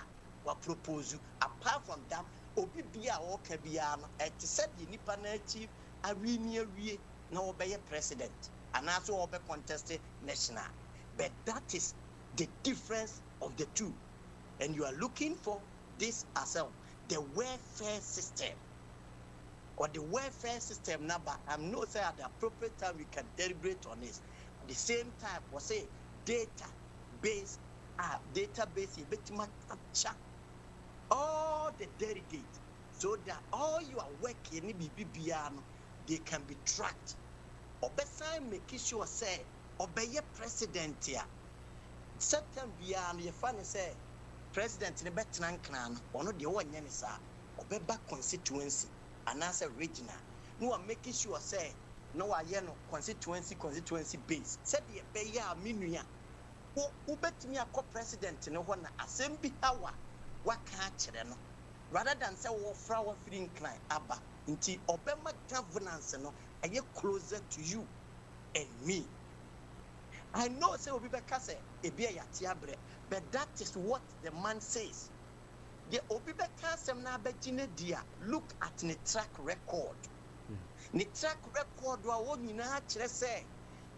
who propose apart from that. Obi bia o ka bia no e te said the nipa na chief awini awie na obey president and also obe contest national, but that is the difference of the two. And you are looking for this as the welfare system or the welfare system number. I'm not saying at the appropriate time we can deliberate on this. At the same time we say database you bet capture all the delegates so that all your work in BBBN they can be tracked. Obesa make sure say obey president here. Certain beyond your funny say president in Betnan clan or no the one yanisa obeba constituency and as a regional. No one making sure say no I constituency base. Said the beya minuya who bet me a co-president in one assembly hour. What can't rather than say flower feeding client abba until Obama governance and get closer to you and me. I know say Obibeka say tiabre, but that is what the man says. The Obibeka sem na begine dia look at the track record. The track record wa woni na kire say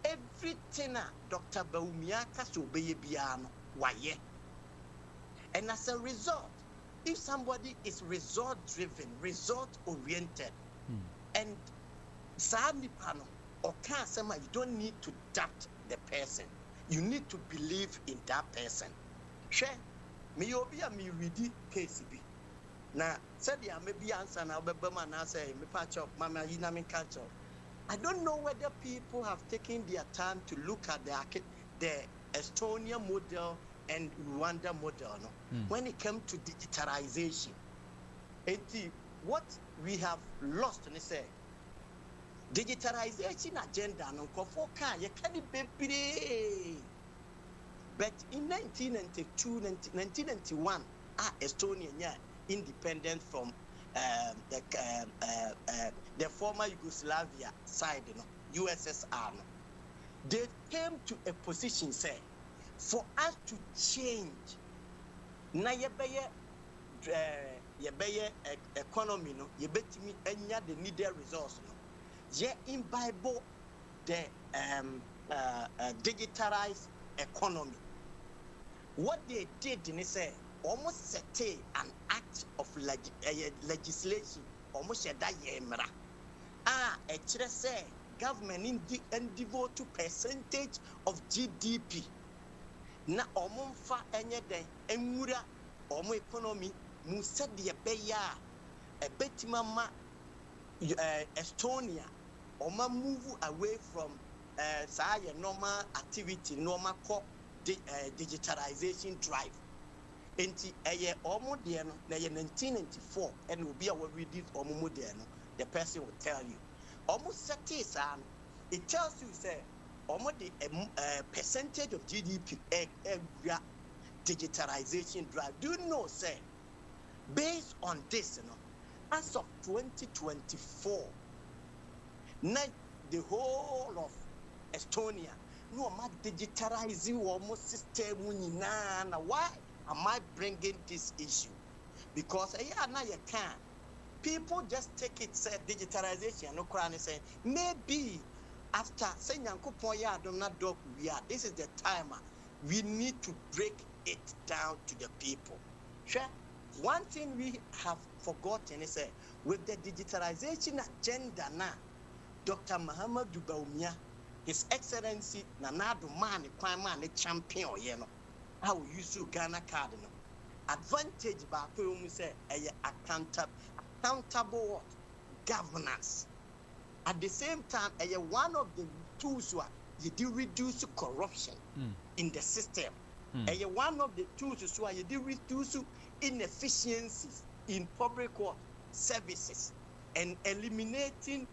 everything Dr. Bawumia ka so be biano waye. And as a result, if somebody is result-driven, result-oriented, and Sanipano or Kasema, you don't need to doubt the person. You need to believe in that person. Share, me obi a me ready KCB. Now, said ya maybe answer now, but Bama say me patch up, Mama Yinamin catch up. I don't know whether people have taken their time to look at the Estonia model and Rwanda model, no? When it comes to digitalization. And what we have lost, and say, digitalization agenda, no, you can't be. But in 1992, 1991, Estonia independent from the former Yugoslavia side, USSR. No. They came to a position, say, for us to change, na yebeye economy, no, yebetimi enya the needed resource, no, ye imbibe the digitalized economy. What they did, they say, almost set an act of legislation, almost a diamera. Actually say government and devote to percentage of GDP. Na omonfa enye den enwura omo economy mu said the beya a betimama Estonia oma move away from normal activity, normal digitalization drive. Enti eye omo de no na ye 1994 and will be our read omo de no, the person will tell you almost 30 it tells you say almost the percentage of GDP digitalization drive. Do you know, say, based on this, you know, as of 2024, now the whole of Estonia, no matter digitalizing almost system. Why am I bringing this issue? Because now you can. People just take it, say digitalization, no crying, say maybe after saying this is the time we need to break it down to the people. Sure. One thing we have forgotten is with the digitalization agenda now, Dr. Mahama Dubaumia, His Excellency Nanado Man, the champion, you know, how we use Ghana Cardinal. Advantage by say accountable governance. At the same time, one of the tools you do reduce corruption in the system. One of the tools is why you do reduce inefficiencies in public services and eliminating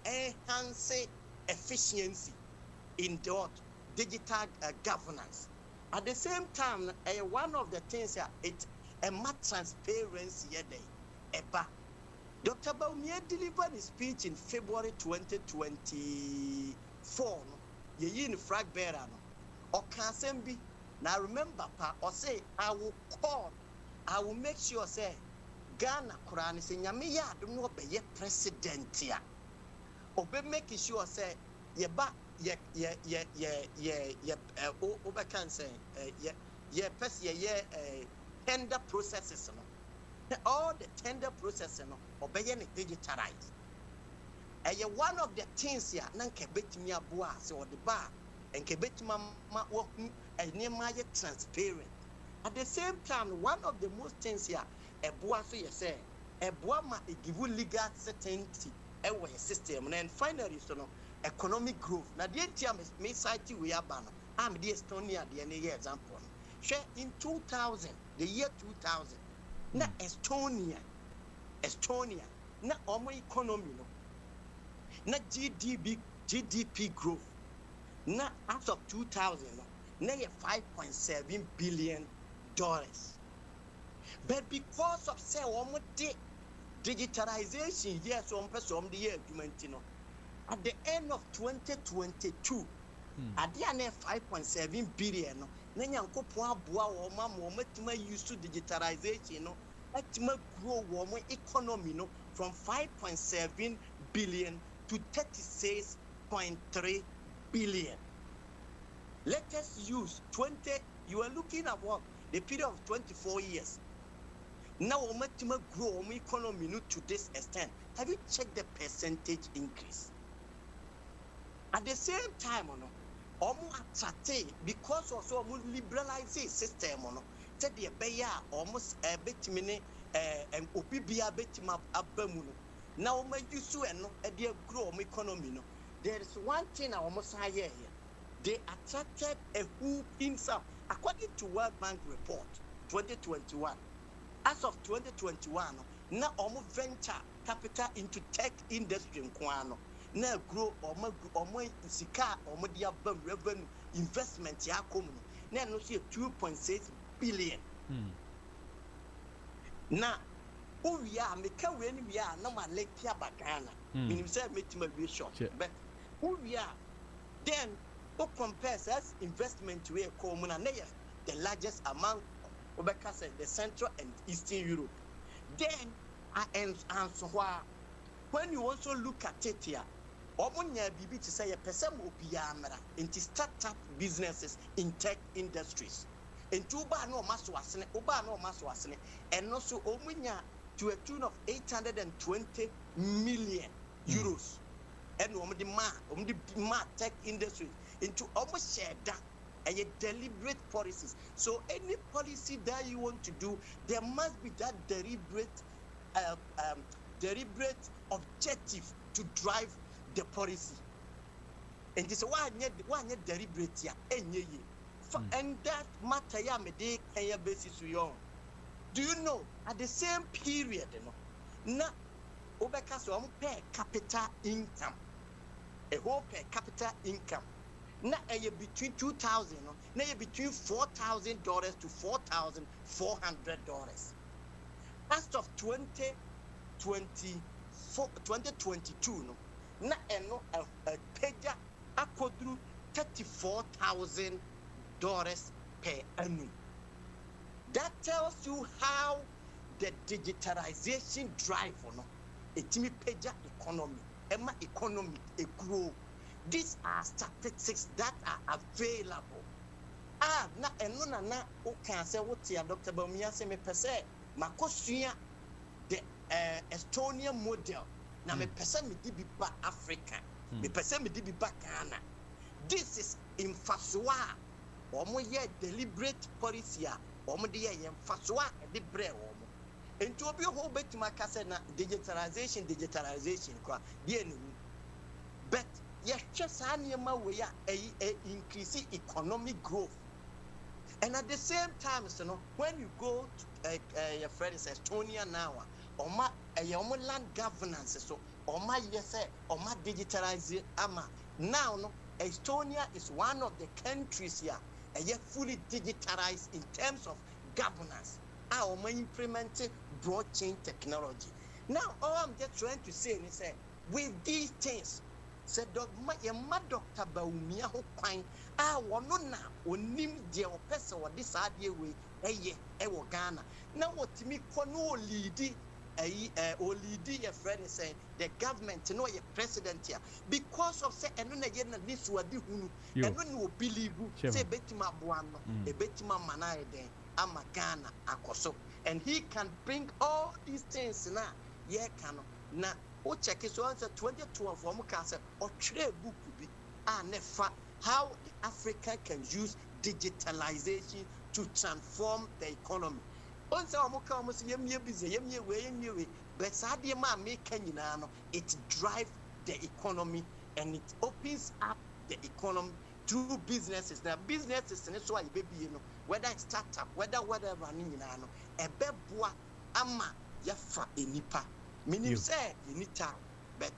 enhance efficiency in the digital governance. At the same time, one of the things it's a much transparency Dr. Baumia delivered his speech in February 2024. Ye in frag bearer or Kasembi. Now remember, or say, I will make sure, say, Ghana Quran is in Yamia, do not be president here. Or be making sure, say, tender processes. All the tender processes obeying digitalized. One of the things here, Nanke Betimia Boas or the bar, and Kebetima working and near my transparent. At the same time, one of the most things here, a boaso you say, a boama give you legal certainty, a system, and finally, economic growth. Now, the time is me citing we are banner. I'm the Estonia, the example. Share in 2000, the year 2000. Na Estonia, na omo economy no, na GDP growth, na as of 2000 no, na $5.7 billion. But because of say omo digitalization, yes, some the year at the end of 2022, at the end of 5.7 billion no. Nanyanko po aboa wo ma used to digitalization no atima grow wo economy no from 5.7 billion to 36.3 billion. Let us use 20. You are looking at what the period of 24 years. Now wo matima grow wo economy no to this extent. Have you checked the percentage increase? At the same time, because also liberalize system, said the almost a bit and obi bia betima abamu no na o ma yusu eno e de grow o economy no. There is one thing I almost say here. They attracted a whooping sum. According to World Bank report 2021, as of 2021, now almost venture capital into tech industry in Kwano. Now grow almost sika almost dia revenue investment ya come. Now no see 2.6 billion. Now we are make we are no ma lake ya bagana. Meaning say make me short. But who we are, then who compares as investment to a common and the largest among the Central and Eastern Europe. Then I answer when you also look at it here, Omunya Bibi to say a person will be into startup businesses in tech industries. And Tuba no Maswasne, Uba no Maswasne, and also Omunya to a tune of 820 million euros. And the tech industry into almost share that and a deliberate policies. So any policy that you want to do, there must be that deliberate objective to drive the policy. And this is why deliberate here. And that matter ya me de kaya basis you. Do you know at the same period, na Obeka so per capita income. A whole per capita income. Na between 2,000, na between $4,000 to $4,400. As of 2022, na a pager akodru $34,000 per annum. That tells you how the digitalization drive a pager economy. Emma economy a grow. These are statistics that are available. Na o can say what ya Dr. Bawumia say me pese makosuya the Estonian model. Na me pese me di bi ba Africa. Me pese me di bi ba Ghana. This is in Faswa. Omo ye deliberate policy a omo de ye Faswa e de bre omo. Into obi ho betima kase na digitalization kwa die ne. But yes, just anima we are increasing economic growth. And at the same time, when you go to your friend is Estonia now, or land governance, so digitalizing now Estonia is one of the countries here fully digitalized in terms of governance. Implementing blockchain technology. Now, all I'm just trying to say is with these things, said Dr. Bawumia ho kwan wono na onim de opese wo de saade we wo Ghana na wotimi kɔ no lead your friend is saying the government no your president here because of say eno na ye na this wadi hunu eno no believe say betima boano e betima manai den ama Ghana akoso and he can bring all these things na ye can na o check it so answer 2012 for mukase or trade book be nefa how Africa can use digitalization to transform the economy. Once omuka almost yemye busy yemye we but sadie ma make nyina no it drive the economy and it opens up the economy through businesses. Now businesses and so why baby whether it's startup whether whatever nyina no ebeboa ama yafa enipa. Meaning say you need time, but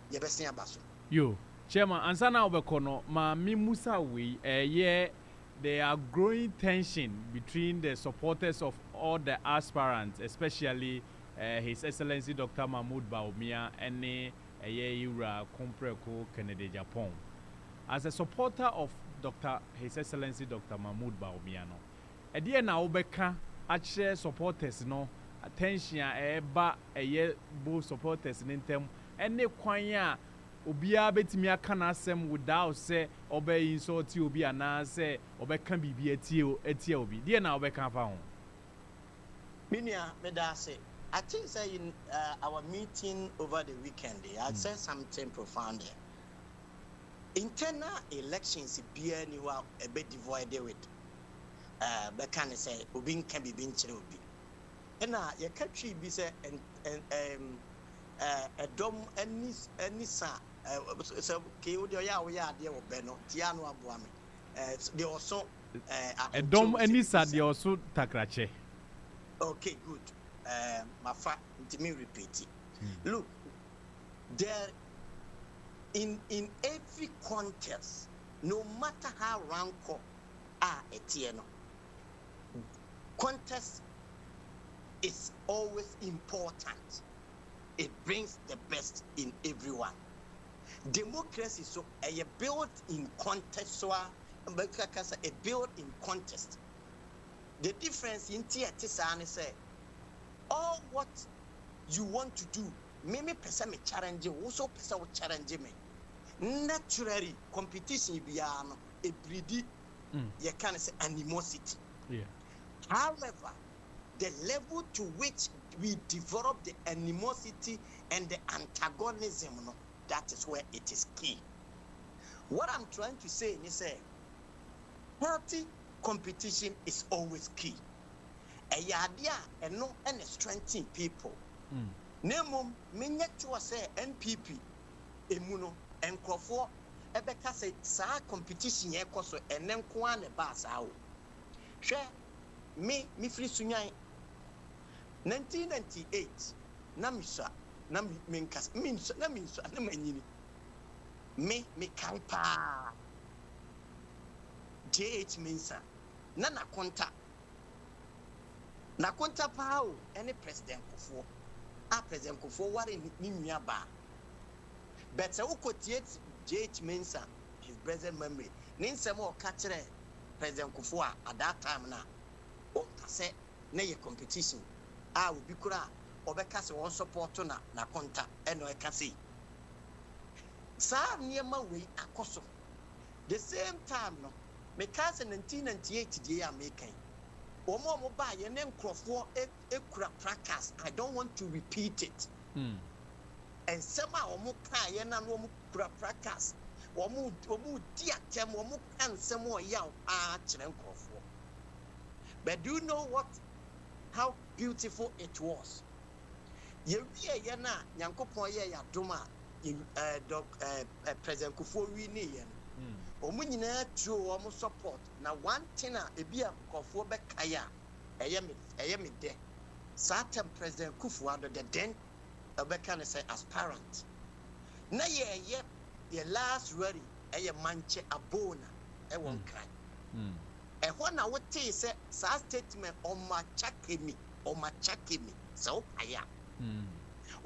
you best see about you. Chairman, ansana obekono ma mi musa we there are growing tension between the supporters of all the aspirants, especially His Excellency Dr. Mahmoud Bawumia and Yura Kompreko Kennedy Japan. As a supporter of His Excellency Dr. Mahmoud Bawumia, no, na obeka actually supporters no. Attention eba both supporters in them any kwanya obia betimi aka na asem without say obey insult you obi ana say obeka bibi etie obi dey na obeka fa ho minia meda say I think say in our meeting over the weekend I said something profound there. Internal elections be anywhere a bit divided with be can say obi can be bin chere obi. ɛna yɛka twi bi sɛ ɛdɔm ani sa sɛ ke wo deɛ ɔyɛ a woyɛ adeɛ wɔ bɛ no tia no aboa me deɛ ɔso ɛdɔm ani sa deɛ ɔso takrakyɛ. Okay, good. Mafa, let me repeat it. Look, there in every contest, no matter how rancor are etieno, contest is always important. It brings the best in everyone. Democracy so a built in contest, so a built in contest. The difference in Tisani say, all what you want to do, me person me challenge you, also person will challenge me. Naturally, competition beyond a breedy, you can say animosity. Yeah. However, the level to which we develop the animosity and the antagonism, that is where it is key. What I'm trying to say is healthy competition is always key. A idea and no any strengthening people. Nemo minye to say NPP emuno and crofo ebeka say sa competition ye koso enen ko an ba sa wo. Hwe me free sunyan 1998 na misa na minkas minso na manyini me kan pa JH Mensa na konta pa o any President Kufo ware ni nua ba but se ukotiet JH Mensa his present memory ni nsem o ka kire President Kufo at that time na o ka se na ye competition obi kura obeka se won support na konta eno e ka se sa niema we akoso the same time no me ka se 1998 dey American omo ba ye ne nkrofo ekura practice. I don't want to repeat it. And some omo ka ye na no omo kura practice omo di atem omo kan sem o ya a kire nkrofo. But do you know how beautiful it was? Ye wie na Nyankopon ye ya doma President Kufo wi ni ye omo nyina tro omo support na one thing ebi a Kufo be kaya eye me de certain President Kufo ado the then obeka ne say aspirant na ye last ready eye manche abona e won kran ehɔ na wote sɛ saa statement ɔma chakemi so aya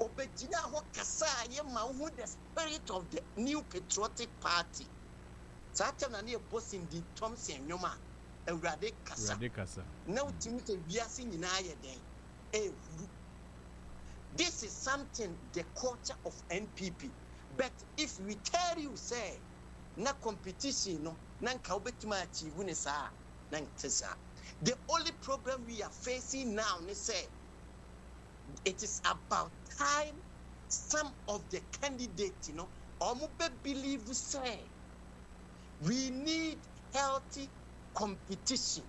obegyina hɔ kasa ye ma who the spirit of the new patriotic party saa tem na ne bossing di Thompson nwoma awurade kasa na wotimi te wiase nyinaa yɛ den this is something the culture of NPP. But if we tell you say na competition no na nka obetima achieve ne saa na ntesa, the only problem we are facing now is say it is about time some of the candidates omo be believe say we need healthy competition.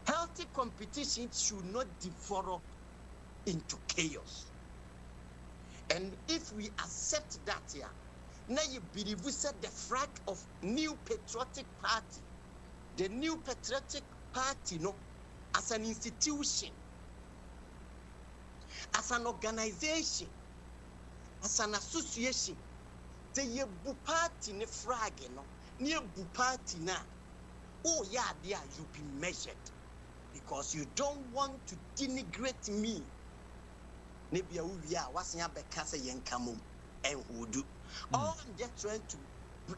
Healthy competition should not develop into chaos. And if we accept that here, now you believe we said the flag of new patriotic party, the new patriotic party, as an institution, as an organization, as an association, the yebu party ne flag, near bu party na, oh yeah, there you be measured, because you don't want to denigrate me. Maybe we are what's your bekasa yenkamum and who do. All I'm just trying to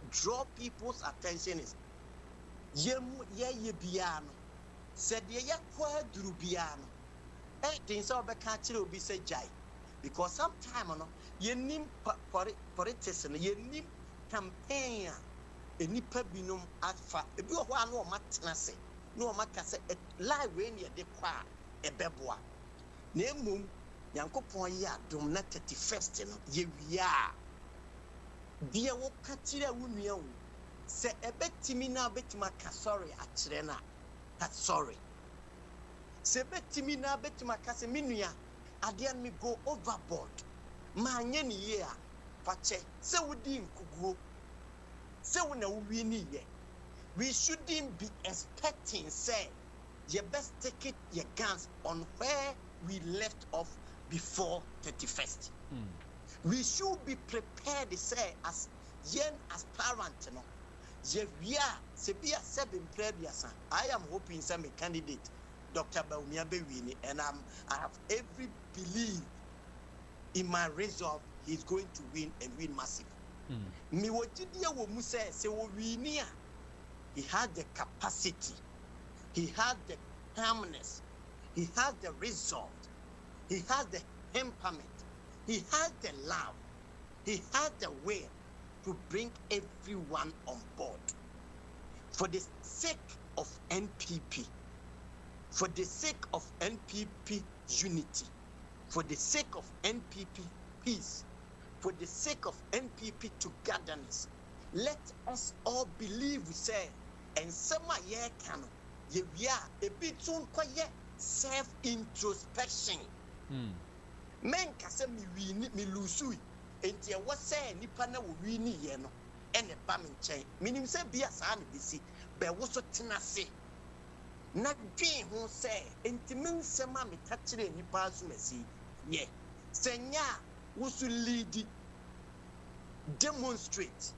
draw people's attention is ye biano said ye kwa drubiano. Things are bekachil will be say jai. Because sometime ye nim politician, ye nim campaign a nipa binum at fa. If you are no matnase, no makase a live when ye de qua a beboa. Nemum. Yankopon ya dom na 31st ye wia dia wo katire wunua wo se ebetimi na betima ka sorry akire na that sorry se betimi na betima ka se menua ade an me go overboard ma anye ne ye a fache se wodi nkuguo se wo na wo wi ni ye. We shouldn't be expecting say you best take it your guns on where we left off before 31st. We should be prepared to say as young as parents, no. I am hoping some candidate, Dr. Baumia Bewini, and I have every belief in my resolve he's going to win and win massive. Me wotidia wo mu say wo wini a he had the capacity, he had the calmness, he had the resolve, he had the temperament, he had the love, he had the will to bring everyone on board for the sake of NPP, for the sake of NPP unity, for the sake of NPP peace, for the sake of NPP togetherness. Let us all believe, we say, and some year can ye a bit soon quiet self introspection. Men kasa mi lusu enti e wose nipa na wo wi ni ye no ene ba me nchen minim se bia sa na bisi be wo so tenase na dwen ho se enti men sema me ka kire nipa aso masi ye senya wo so lead demonstrate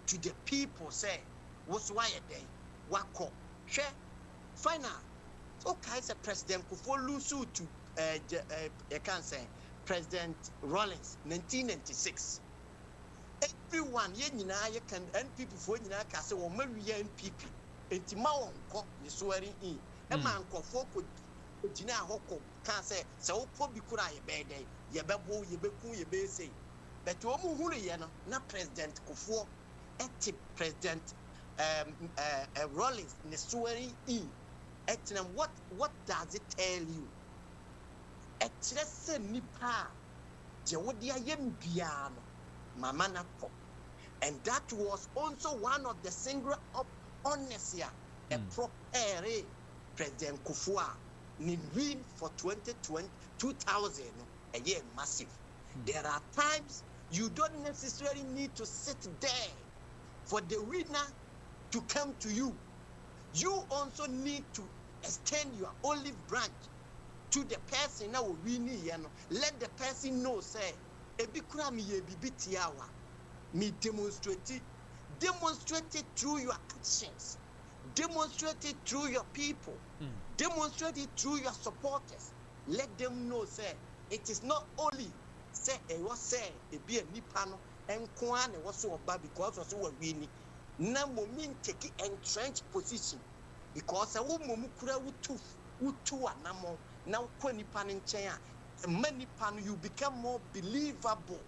to the people say what's why a day wako hwe final okay say president kufo lusu to you can say President Rawlings 1996 everyone ye nyina ye can NPP for nyina ka say wo mawi NPP enti ma won ko ni swearing in e ma nkofo ko gyina hoko ka say se wo po bi kura ye be dey ye bebo ye beku ye be say but wo mu huru ye no na President Kufo eti President Rawlings ni swearing in etinam what does it tell you? Etrese nipa je wodi ayem bia no mama na ko, and that was also one of the single of honestia a propere President Kufua ni win for 2000 a year massive. There are times you don't necessarily need to sit there for the winner to come to you. You also need to extend your olive branch to the person now we need. Let the person know say ebikura mi ye bibitiawa me demonstrate it through your actions, demonstrate it through your people, demonstrate it through your supporters. Let them know say it is not only say e was say e be a nipa no enko an e was so oba because also we win na momin take entrenched position because a wo momu kura wutu anamo na ko nipa nchen a many pan you become more believable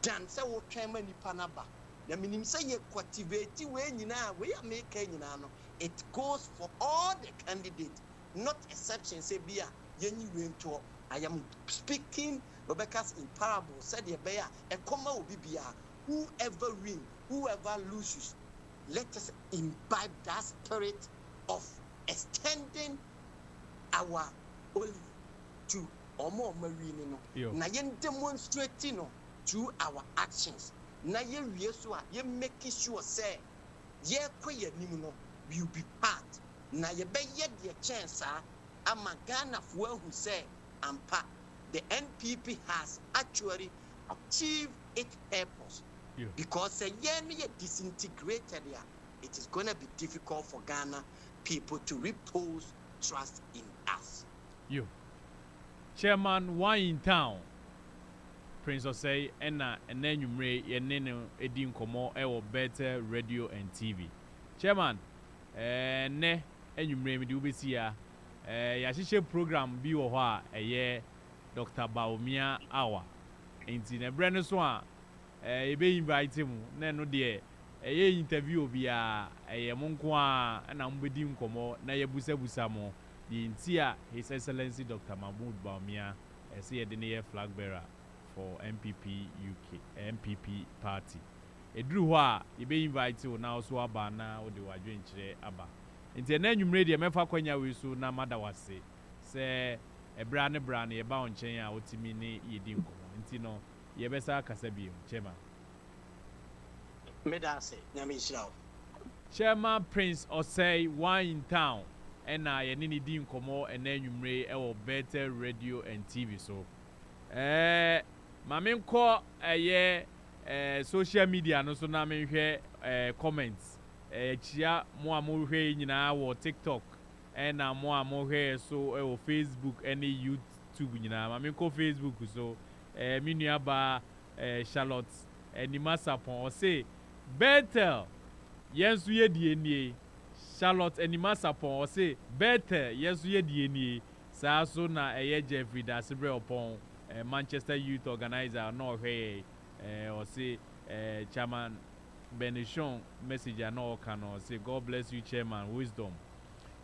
than say wo twen many panaba na minim say ye cultivate we nyina we make nyina no. It goes for all the candidates, not exception say bia yenyi we nto. I am speaking Rebecca's in parable said ye bear a comma will be bia whoever win, whoever loses. Let us imbibe that spirit of extending our olive to omo marine no. Na yen demonstrating no through our actions. Na ye so a ye making sure say ye kwaye nim no will be part. Na ye be ye the chance ama Ghana for who say ampa the NPP has actually achieved its purpose. Because yen ye disintegrated here, it is going to be difficult for Ghana people to repose trust in us. You, Chairman, one in town, Prince Osei, and then you may Edin Komo, Bethel Radio and TV. Chairman, and you may do this here. Yashisha program be or a year, Dr. Baumia Hour. In a brand new swan. Be invite him, no dear. A interview via a monkwa and Ambedim Como, Naya Busa Busamo, the Intia, His Excellency Dr. Mahmoud Baumia, as he had the flag bearer for NPP UK, NPP Party. A drew wa, he be invite you now, so Abana or the Wajin Abba. nti na nwumre de mefa kwanya we so na mada wase se ebra ne ye ba onchen a otimi ne yedi nkomo nti no ye besa kasa bi chema medase nyame nshirawo Chairman Prince Osei one in town and ye ni di nkomo ena nwumre e wo Bethel Radio and TV so mame nko social media no so na me hwe comments chia mo amohwe nyina wo TikTok na mo amohwe so wo Facebook and YouTube nyina mame nko Facebook so mi nua ba Charlotte Enima Sapon o say Bethel yensu ye die nie Charlotte Enima Sapon o say Bethel yensu ye die nie sa so na Jeffrey da sebre upon Manchester Youth Organizer no hwe o say chairman Benishon message no can o say God bless you chairman wisdom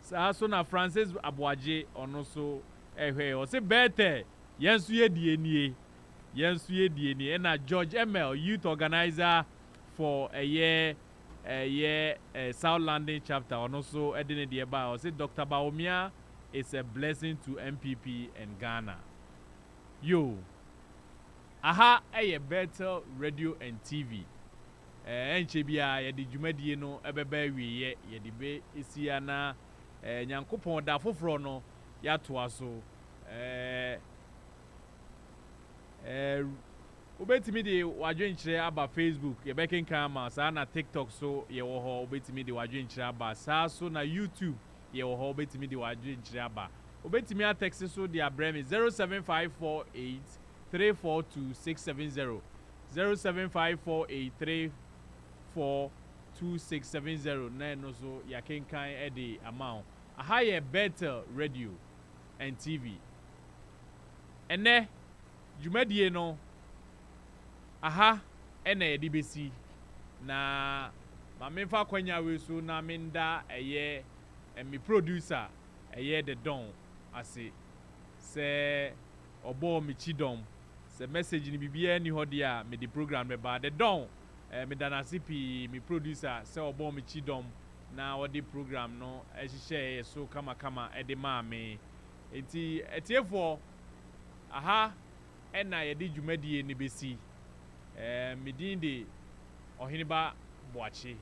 sa so na Francis Abuaje ono so hwe o say Bethel yensu ye die nie na George ML Youth Organizer for a year South London chapter and also edin the ba o say Dr. Baomia is a blessing to NPP and Ghana. Yo. Aha Bethel Radio and TV. Enche bia ye di dwumadie no ebeba wie ye di be esia na nyankopon da foforo no ya to aso obetimi de wadwenkyere aba Facebook ye beken kama sa na TikTok so ye wo ho obetimi de wadwenkyere aba sa so na YouTube ye wo ho obetimi de wadwenkyere aba obetimi a text so de abremi 07548342670 07548342670 na no so ya kenkan e de amount aha ye Bethel Radio and TV ene dwumadie no aha ena yedi besi na mamemfa kwanya we so na menda mi producer the don ase se obo mi chidom se message ni bibia ni hodi a me the program me ba the don me dana sipi mi producer se obo mi chidom na odi program no ehihye so kama e de ma me enti etiefo aha ena yedi dwumadie ni besi medin de ohiniba boachi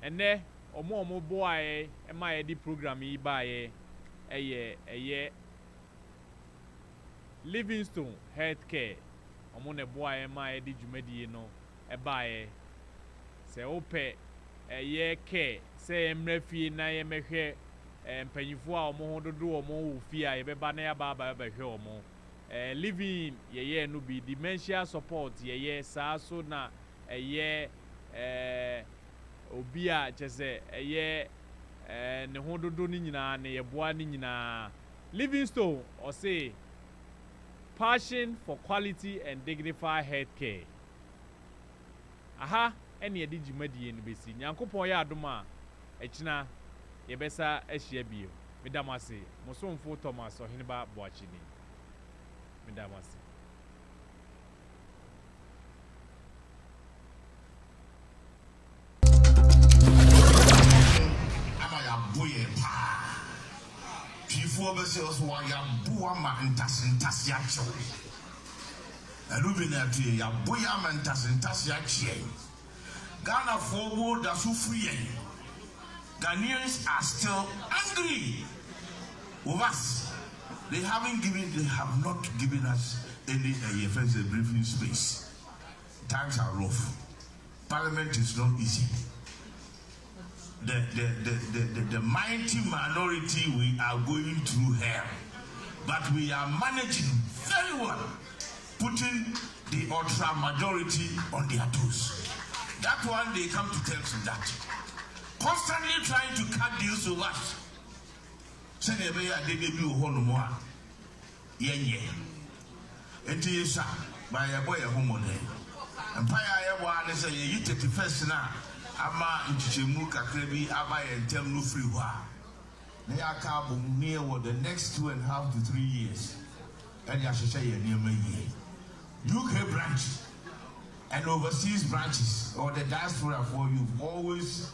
ene omo boae e ma yedi program yi baaye eye Livingstone Healthcare omo ne boae ma yedi dwumadie no e baaye se ope eye care se emrafie na ye mehwe mpanyifo a omo hododo omo wo fie a ye beba na ya baba behwe omo living ye no be dementia support ye sa so na obi a chese ne hododo ni nyina ne ye boa ni nyina Livingstone or say passion for quality and dignified healthcare aha ene ye di dwumadie no besi nyankopon ya adoma ekina ye besa ahia bio medamase mosomfo Thomas Oheneba Boachini medamase boye pa pifo be se so wa ya boa ma ntase ya chew alubi na tu ya boya ma ntase ya che Ghana forward da so free. Ghanaians are still angry with us. They have not given us any briefing space. Times are rough. Parliament is not easy. The mighty minority, we are going through hell, but we are managing very well, putting the ultra majority on their toes. That one they come to tell us that. Constantly trying to cut deals with us. Send a bear, they may be a whole more. Yeah. And to you, sir, by a boy, a home on there. And Paya, one is a 31st now. Ama Nchichemuka Krebi, Aba and Temlu Freewa. They are carbon near what the next 2.5 to 3 years. And Yasha near me. UK branch. and overseas branches or the diaspora for you've always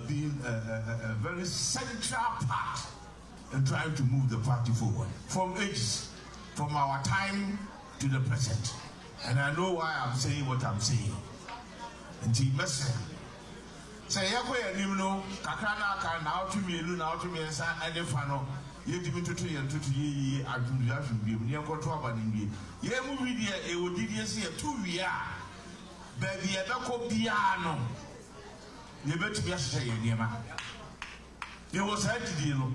been a very central part in trying to move the party forward from ages, from our time to the present. And I know why I'm saying what I'm saying. And he must say, Yako, Kakana can now to me, now to me, and Fano. You give me to 3 and 2 years. I do not be near control. Ye movie, it would be 2 years. Baby, I don't go piano. You better be a say, Yama. There was a deal,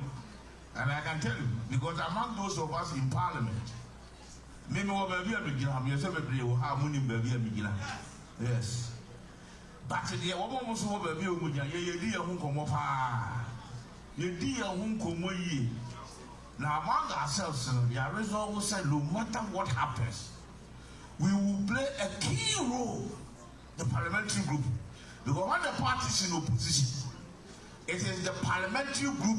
and I can tell you, because among those of us in Parliament, maybe what baby I begin, I'm yourself a play or harmony baby I begin. Yes. But the woman was over baby, you dear Hunkomopa. You dear Hunkomoye. Now, among ourselves, there is always said, no matter what happens, we will play a key role, the parliamentary group. Because when the party is in opposition, it is the parliamentary group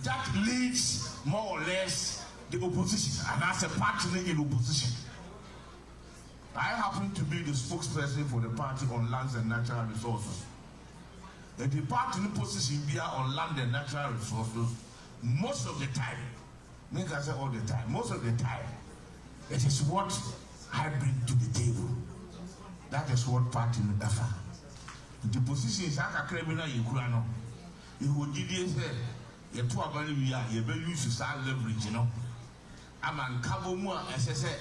that leads more or less the opposition, and as a party in opposition. I happen to be the spokesperson for the party on lands and natural resources. The party position be on land and natural resources most of the time. Make I say all the time. Most of the time, it is what I bring to the table. That is what party offer. The position is like a criminal in Kurano. You would say, you two are going to be able to start leverage, you know. I'm on Kabomua, as I said,